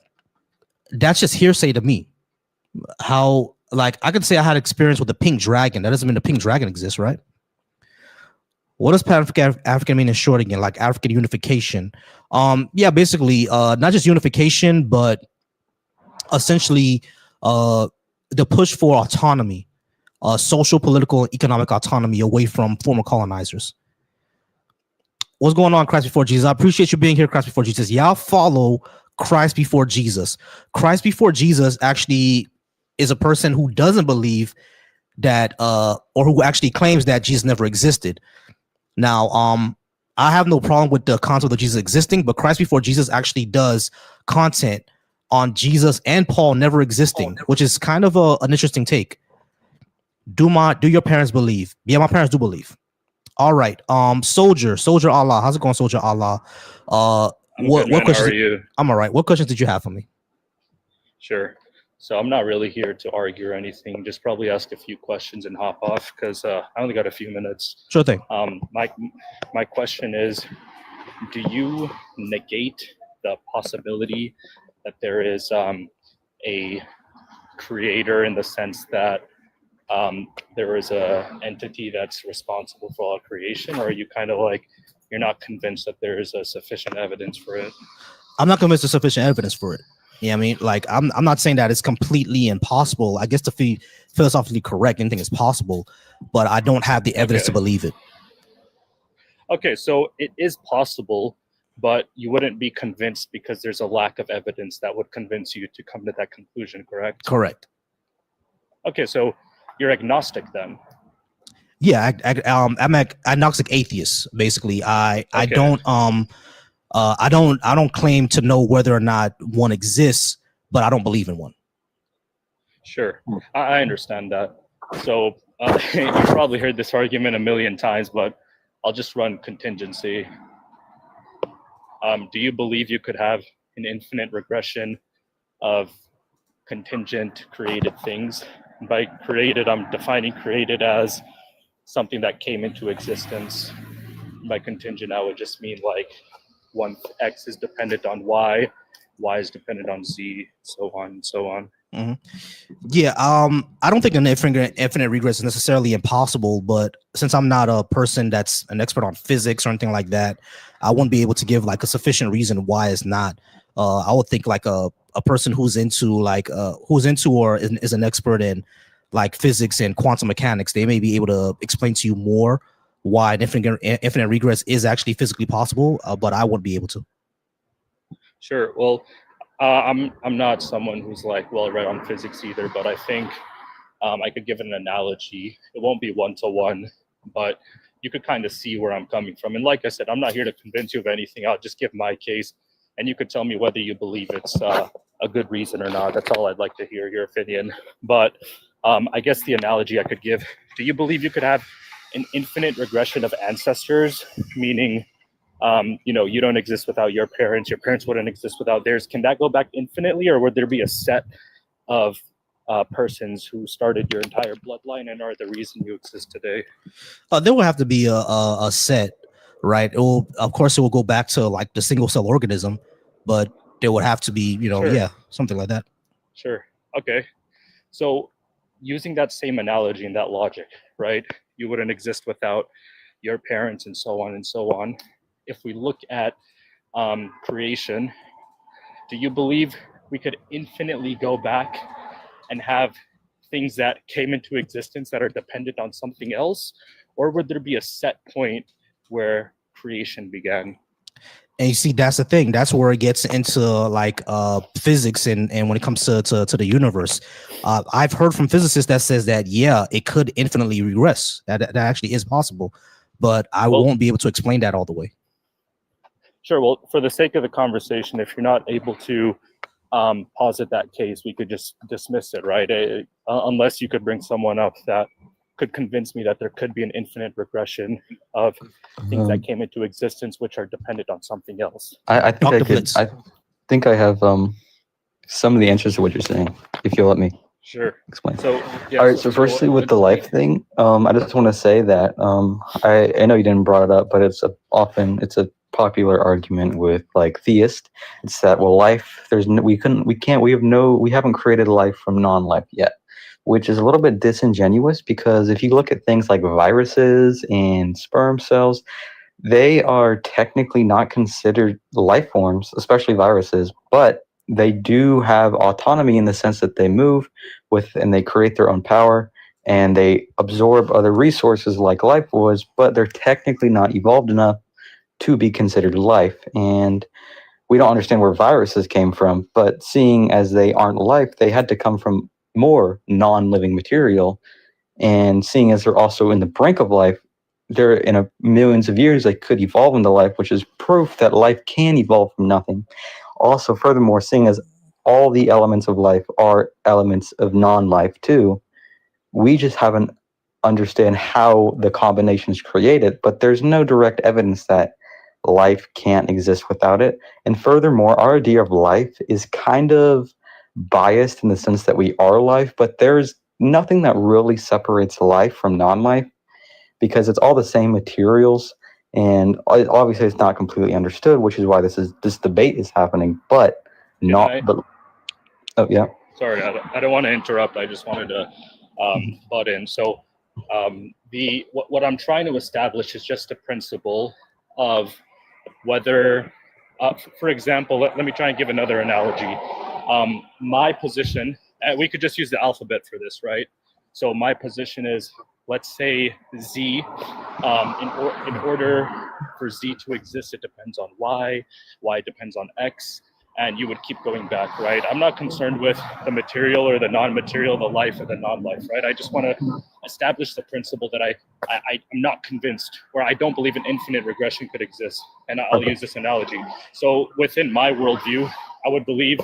that's just hearsay to me. How, like, I could say I had experience with the pink dragon. That doesn't mean the pink dragon exists, right? What does Pan African mean in short again? Like African unification. Yeah, basically, not just unification, but essentially, the push for autonomy, social, political, and economic autonomy away from former colonizers. What's going on, Christ Before Jesus? I appreciate you being here, Christ Before Jesus. Y'all follow Christ Before Jesus. Christ Before Jesus actually is a person who doesn't believe that, or who actually claims that Jesus never existed. Now, I have no problem with the concept of Jesus existing, but Christ Before Jesus actually does content on Jesus and Paul never existing, which is kind of an interesting take. Do your parents believe? Yeah, my parents do believe. All right. Soldier Allah. How's it going, Soldier Allah? I'm good, What man. How questions? are you? I'm all right. What questions did you have for me? Sure. So I'm not really here to argue or anything. Just probably ask a few questions and hop off because I only got a few minutes. Sure thing. My question is, do you negate the possibility that there is a creator in the sense that there is a entity that's responsible for all creation, or are you kind of like you're not convinced that there is a sufficient evidence for it? I'm not convinced there's sufficient evidence for it. Yeah, I mean, like, I'm not saying that it's completely impossible. I guess to be philosophically correct, anything is possible, but I don't have the evidence to believe it. Okay, so it is possible, but you wouldn't be convinced because there's a lack of evidence that would convince you to come to that conclusion, correct? Correct. Okay, so you're agnostic then. Yeah, I'm agnostic atheist. Basically, I Okay. I don't claim to know whether or not one exists, but I don't believe in one. Sure, I understand that. So you probably heard this argument a million times, but I'll just run contingency. Do you believe you could have an infinite regression of contingent created things? By created, I'm defining created as something that came into existence. By contingent, I would just mean like one X is dependent on Y is dependent on Z, so on and so on. Mm-hmm. Yeah, I don't think an infinite regress is necessarily impossible, but since I'm not a person that's an expert on physics or anything like that, I wouldn't be able to give like a sufficient reason why it's not. I would think like a person who's into or is an expert in like physics and quantum mechanics, they may be able to explain to you more why an infinite regress is actually physically possible, but I wouldn't be able to. Sure. Well, I'm not someone who's like well read on physics either, but I think I could give an analogy. It won't be one-to-one, but you could kind of see where I'm coming from. And like I said, I'm not here to convince you of anything. I'll just give my case, and you could tell me whether you believe it's a good reason or not. That's all I'd like to hear, your opinion. But I guess the analogy I could give, do you believe you could have an infinite regression of ancestors, meaning you don't exist without your parents wouldn't exist without theirs? Can that go back infinitely, or would there be a set of persons who started your entire bloodline and are the reason you exist today? There will have to be a set, right? Of course, it will go back to like the single cell organism, but there would have to be, Sure. Yeah, something like that. Sure. Okay. So using that same analogy and that logic, right? You wouldn't exist without your parents and so on and so on. If we look at creation, do you believe we could infinitely go back and have things that came into existence that are dependent on something else? Or would there be a set point where creation began? And you see, that's the thing. That's where it gets into like physics and when it comes to the universe. I've heard from physicists that says that, yeah, it could infinitely regress. That actually is possible. But I won't be able to explain that all the way. Sure. Well, for the sake of the conversation, if you're not able to posit that case, we could just dismiss it, right? Unless you could bring someone up that could convince me that there could be an infinite regression of things that came into existence which are dependent on something else. I think think I have some of the answers to what you're saying, if you'll let me Sure. explain. So yeah. All right. So firstly, with the life thing, I just want to say that I know you didn't brought it up, but it's a popular argument with like theists. It's that well, life we haven't created life from non-life yet, which is a little bit disingenuous because if you look at things like viruses and sperm cells, they are technically not considered life forms, especially viruses, but they do have autonomy in the sense that they move and they create their own power and they absorb other resources like life was, but they're technically not evolved enough to be considered life. And we don't understand where viruses came from, but seeing as they aren't life, they had to come from more non-living material. And seeing as they're also in the brink of life, they're in millions of years they could evolve into life, which is proof that life can evolve from nothing. Also, furthermore, seeing as all the elements of life are elements of non-life too, we just haven't understand how the combination is created, but there's no direct evidence that life can't exist without it. And furthermore, our idea of life is kind of biased in the sense that we are life, but there's nothing that really separates life from non-life because it's all the same materials. And obviously, it's not completely understood, which is why this debate is happening. But oh yeah. Sorry, I don't want to interrupt. I just wanted to butt in. So what I'm trying to establish is just a principle of whether, for example, let me try and give another analogy. My position, we could just use the alphabet for this, right? So my position is, let's say Z, in order for Z to exist, it depends on Y depends on X, and you would keep going back, right? I'm not concerned with the material or the non-material, the life or the non-life, right? I just want to establish the principle that I'm not convinced, or I don't believe an infinite regression could exist. And I'll use this analogy. So within my worldview, I would believe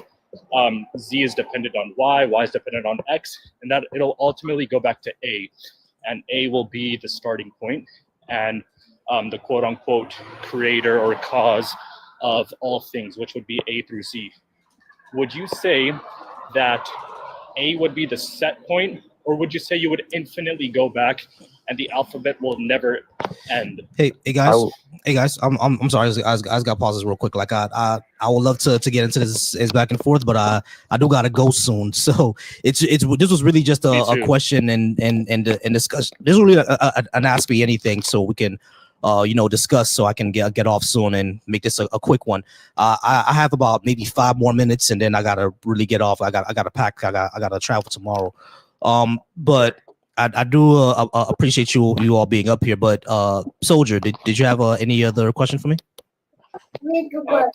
Z is dependent on Y is dependent on X, and that it'll ultimately go back to A. And A will be the starting point and the quote unquote creator or cause of all things, which would be A through Z. Would you say that A would be the set point, or would you say you would infinitely go back and the alphabet will never end? Hey guys, I'm sorry, I got to pause this real quick. Like I would love to get into this is back and forth, but I do gotta go soon. So it's this was really just a question and discussion. This was really an ask me anything, so we can discuss, so I can get off soon and make this a quick one. I have about maybe 5 more minutes, and then I gotta really get off. I gotta pack. I gotta travel tomorrow. But I do appreciate you all being up here. But Soldier, did you have any other question for me?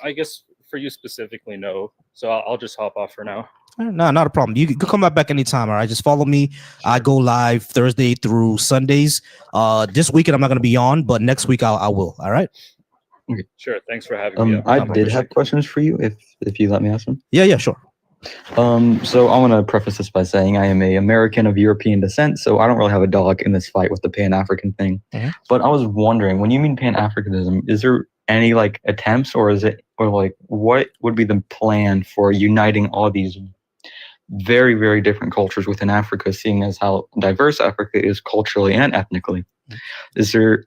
I guess for you specifically, no. So I'll just hop off for now. No, not a problem. You can come back anytime. All right, just follow me. Sure. I go live Thursday through Sundays. This weekend I'm not going to be on, but next week I will. All right. Okay. Sure. Thanks for having me. I did have questions for you, if you let me ask them. Yeah, sure. So I want to preface this by saying I am an American of European descent, so I don't really have a dog in this fight with the Pan-African thing. Mm-hmm. But I was wondering, when you mean Pan-Africanism, is there any like attempts, or what would be the plan for uniting all these very, very different cultures within Africa, seeing as how diverse Africa is culturally and ethnically? Is there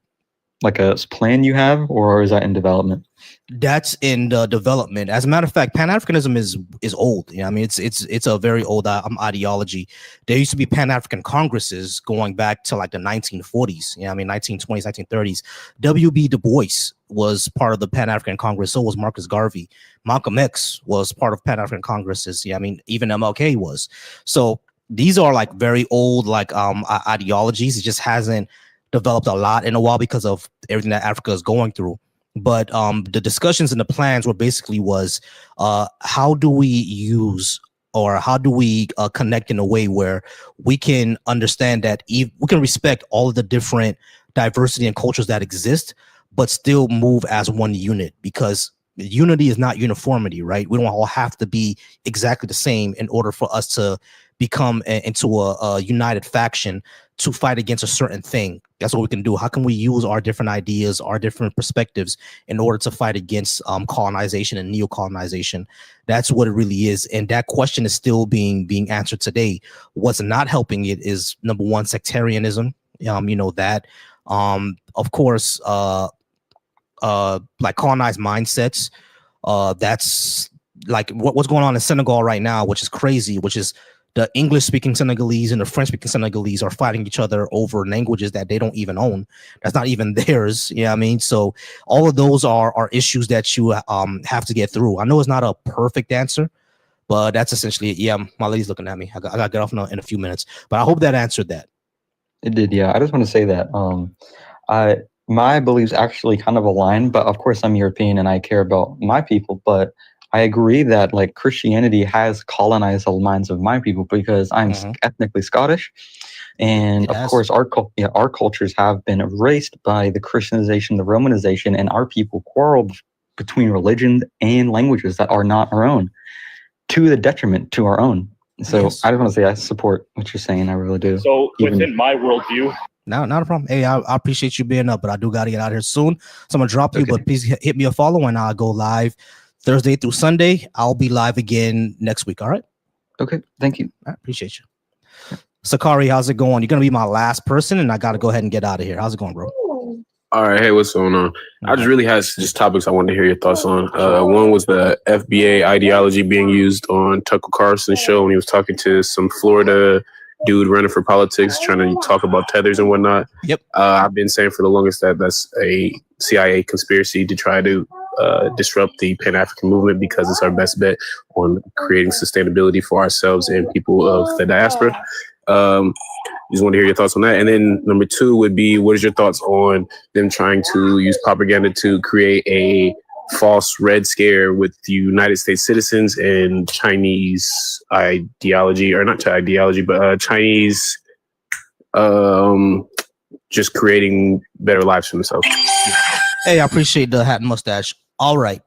like a plan you have, or is that in development? That's in the development. As a matter of fact, Pan-Africanism is old. I mean, it's a very old ideology. There used to be Pan-African congresses going back to like the 1940s. 1920s, 1930s. W.B. Du Bois was part of the Pan-African Congress. So was Marcus Garvey. Malcolm X was part of Pan-African congresses. Even MLK was. So these are like very old ideologies. It just hasn't developed a lot in a while because of everything that Africa is going through. But the discussions and the plans were basically was how do we use, or how do we connect in a way where we can understand that we can respect all of the different diversity and cultures that exist, but still move as one unit, because unity is not uniformity, right? We don't all have to be exactly the same in order for us to become into a united faction to fight against a certain thing. That's what we can do. How can we use our different ideas, our different perspectives in order to fight against colonization and neo-colonization? That's what it really is. And that question is still being answered today. What's not helping it is, number one, sectarianism. That of course like colonized mindsets. That's like what's going on in Senegal right now, which is crazy, which is the English speaking Senegalese and the French speaking Senegalese are fighting each other over languages that they don't even own. That's not even theirs. You know what I mean? So all of those are issues that you have to get through. I know it's not a perfect answer, but that's essentially it. Yeah, my lady's looking at me. I got to get off in a few minutes, but I hope that answered that. It did, yeah. I just want to say that my beliefs actually kind of align, but of course I'm European and I care about my people, but I agree that like Christianity has colonized the minds of my people because I'm ethnically Scottish. And of course our cultures have been erased by the Christianization, the Romanization, and our people quarreled between religion and languages that are not our own, to the detriment to our own. So I just want to say I support what you're saying. I really do. So within my worldview, no, not a problem. Hey, I appreciate you being up, but I do got to get out here soon. So I'm gonna drop you, but please hit me a follow and I'll go live Thursday through Sunday. I'll be live again next week. All right. Okay. Thank you. I appreciate you. Sakari, how's it going? You're gonna be my last person, and I got to go ahead and get out of here. How's it going, bro? All right, hey, what's going on? I just really had just topics I wanted to hear your thoughts on. One was the FBA ideology being used on Tucker Carlson's show when he was talking to some Florida dude running for politics, trying to talk about tethers and whatnot. Yep. I've been saying for the longest that that's a CIA conspiracy to try to disrupt the Pan-African movement because it's our best bet on creating sustainability for ourselves and people of the diaspora. Just want to hear your thoughts on that. And then number two would be, what is your thoughts on them trying to use propaganda to create a false Red Scare with the United States citizens and Chinese ideology, or not ideology, but Chinese just creating better lives for themselves? Hey, I appreciate the hat and mustache. All right.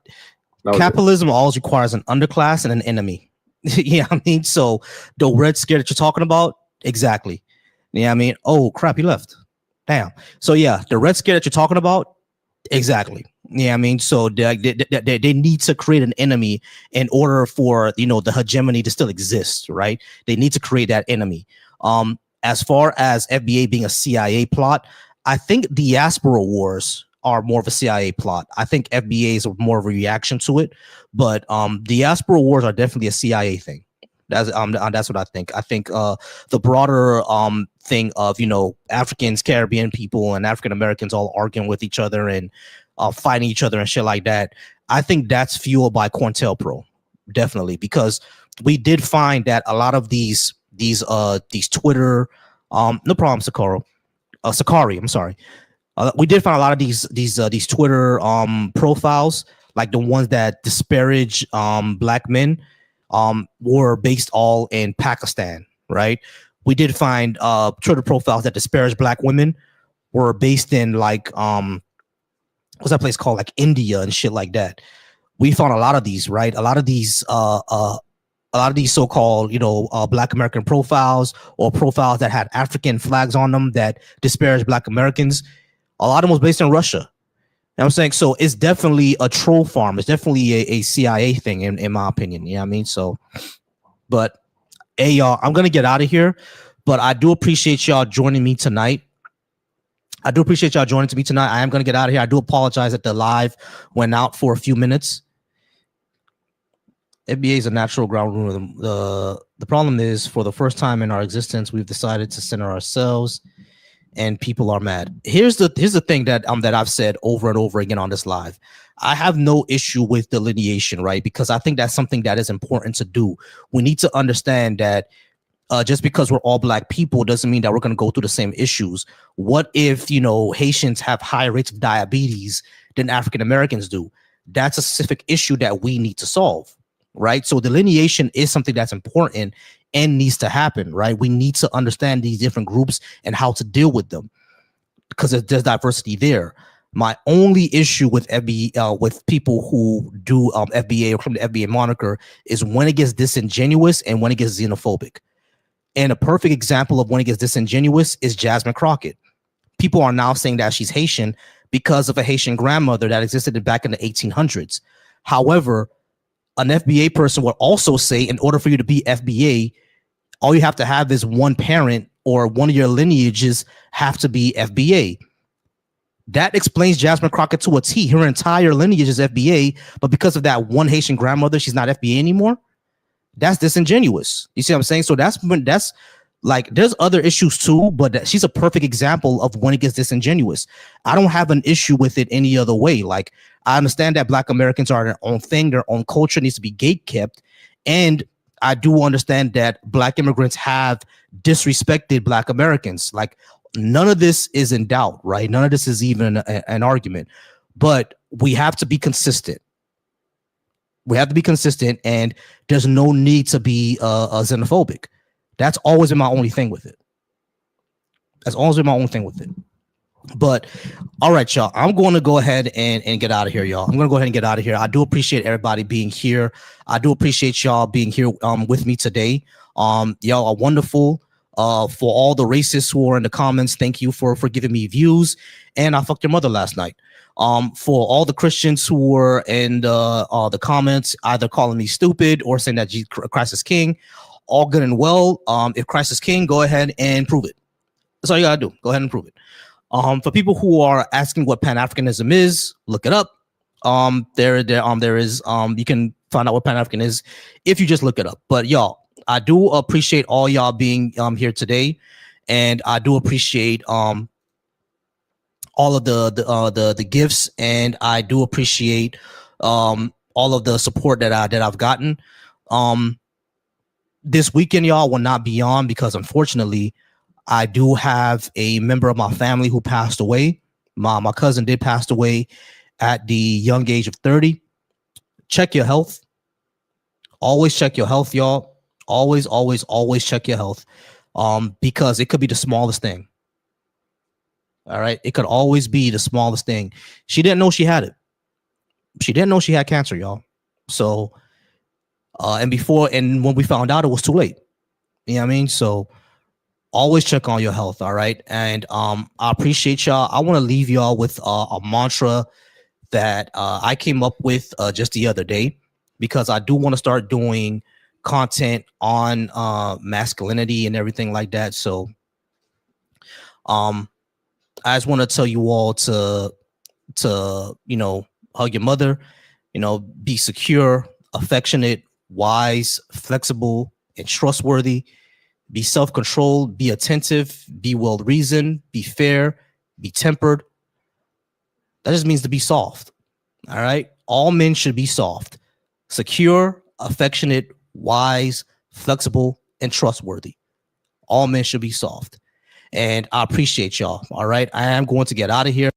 Capitalism always requires an underclass and an enemy. Yeah, I mean, so the Red Scare that you're talking about, exactly. Yeah, I mean, oh crap, he left. Damn. So yeah, the Red Scare that you're talking about, exactly. Yeah, I mean, so they need to create an enemy in order for the hegemony to still exist, right? They need to create that enemy. As far as FBA being a CIA plot, I think diaspora wars are more of a CIA plot. I think FBA is more of a reaction to it, but diaspora wars are definitely a CIA thing. That's what I think. I think the broader thing of Africans, Caribbean people, and African Americans all arguing with each other and fighting each other and shit like that. I think that's fueled by COINTELPRO, definitely, because we did find that a lot of these Twitter, no problem, Sakari, I'm sorry. We did find a lot of these Twitter profiles, like the ones that disparage black men, were based all in Pakistan, right? We did find Twitter profiles that disparage black women were based in like what's that place called, like India and shit like that. We found a lot of these, right? A lot of these so-called Black American profiles, or profiles that had African flags on them that disparage Black Americans. A lot of them was based in Russia. You know what I'm saying? So it's definitely a troll farm. It's definitely a CIA thing, in my opinion. You know what I mean? So, but hey, y'all, I'm going to get out of here, but I do appreciate y'all joining me tonight. I am going to get out of here. I do apologize that the live went out for a few minutes. FBA is a natural ground rule. The problem is, for the first time in our existence, we've decided to center ourselves, and people are mad. Here's the thing that I've said over and over again on this live. I have no issue with delineation, right? Because I think that's something that is important to do. We need to understand that just because we're all black people doesn't mean that we're going to go through the same issues. What if Haitians have higher rates of diabetes than African Americans do? That's a specific issue that we need to solve, right? So delineation is something that's important and needs to happen, right? We need to understand these different groups and how to deal with them, because there's diversity there. My only issue with FBA, with people who do FBA or claim the FBA moniker, is when it gets disingenuous and when it gets xenophobic. And a perfect example of when it gets disingenuous is Jasmine Crockett. People are now saying that she's Haitian because of a Haitian grandmother that existed back in the 1800s. However, an FBA person would also say, in order for you to be FBA, all you have to have is one parent or one of your lineages have to be FBA. That explains Jasmine Crockett to a T. Her entire lineage is FBA, but because of that one Haitian grandmother, she's not FBA anymore. That's disingenuous. You see what I'm saying? So that's like, there's other issues too, but she's a perfect example of when it gets disingenuous. I don't have an issue with it any other way. Like, I understand that Black Americans are their own thing, their own culture needs to be gatekept, and I do understand that Black immigrants have disrespected Black Americans. Like, none of this is in doubt, right? None of this is even an argument, but we have to be consistent. We have to be consistent, and there's no need to be xenophobic. That's always been my only thing with it. That's always been my only thing with it. But all right, y'all, I'm going to go ahead and get out of here, y'all. I'm going to go ahead and get out of here. I do appreciate everybody being here. I do appreciate y'all being here with me today. Y'all are wonderful. For all the racists who are in the comments, thank you for giving me views. And I fucked your mother last night. For all the Christians who were in the comments, either calling me stupid or saying that Christ is king, all good and well. If Christ is king, go ahead and prove it. That's all you gotta do. Go ahead and prove it. For people who are asking what Pan-Africanism is, look it up. There is you can find out what Pan-African is if you just look it up. But y'all, I do appreciate all y'all being here today, and I do appreciate all of the gifts, and I do appreciate all of the support that I've gotten. This weekend, y'all, will not be on because unfortunately, I do have a member of my family who passed away. My cousin did pass away at the young age of 30. Check your health. Always check your health, y'all. Always check your health. Because it could be the smallest thing. All right. It could always be the smallest thing. She didn't know she had it. She didn't know she had cancer, y'all. So, and when we found out, it was too late. You know what I mean? So always check on your health. All right. And I appreciate y'all. I want to leave y'all with a mantra that I came up with just the other day, because I do want to start doing content on masculinity and everything like that. So I just want to tell you all to hug your mother, be secure, affectionate, wise, flexible, and trustworthy. Be self-controlled, be attentive, be well-reasoned, be fair, be tempered. That just means to be soft. All right. All men should be soft, secure, affectionate, wise, flexible, and trustworthy. All men should be soft. And I appreciate y'all. All right. I am going to get out of here.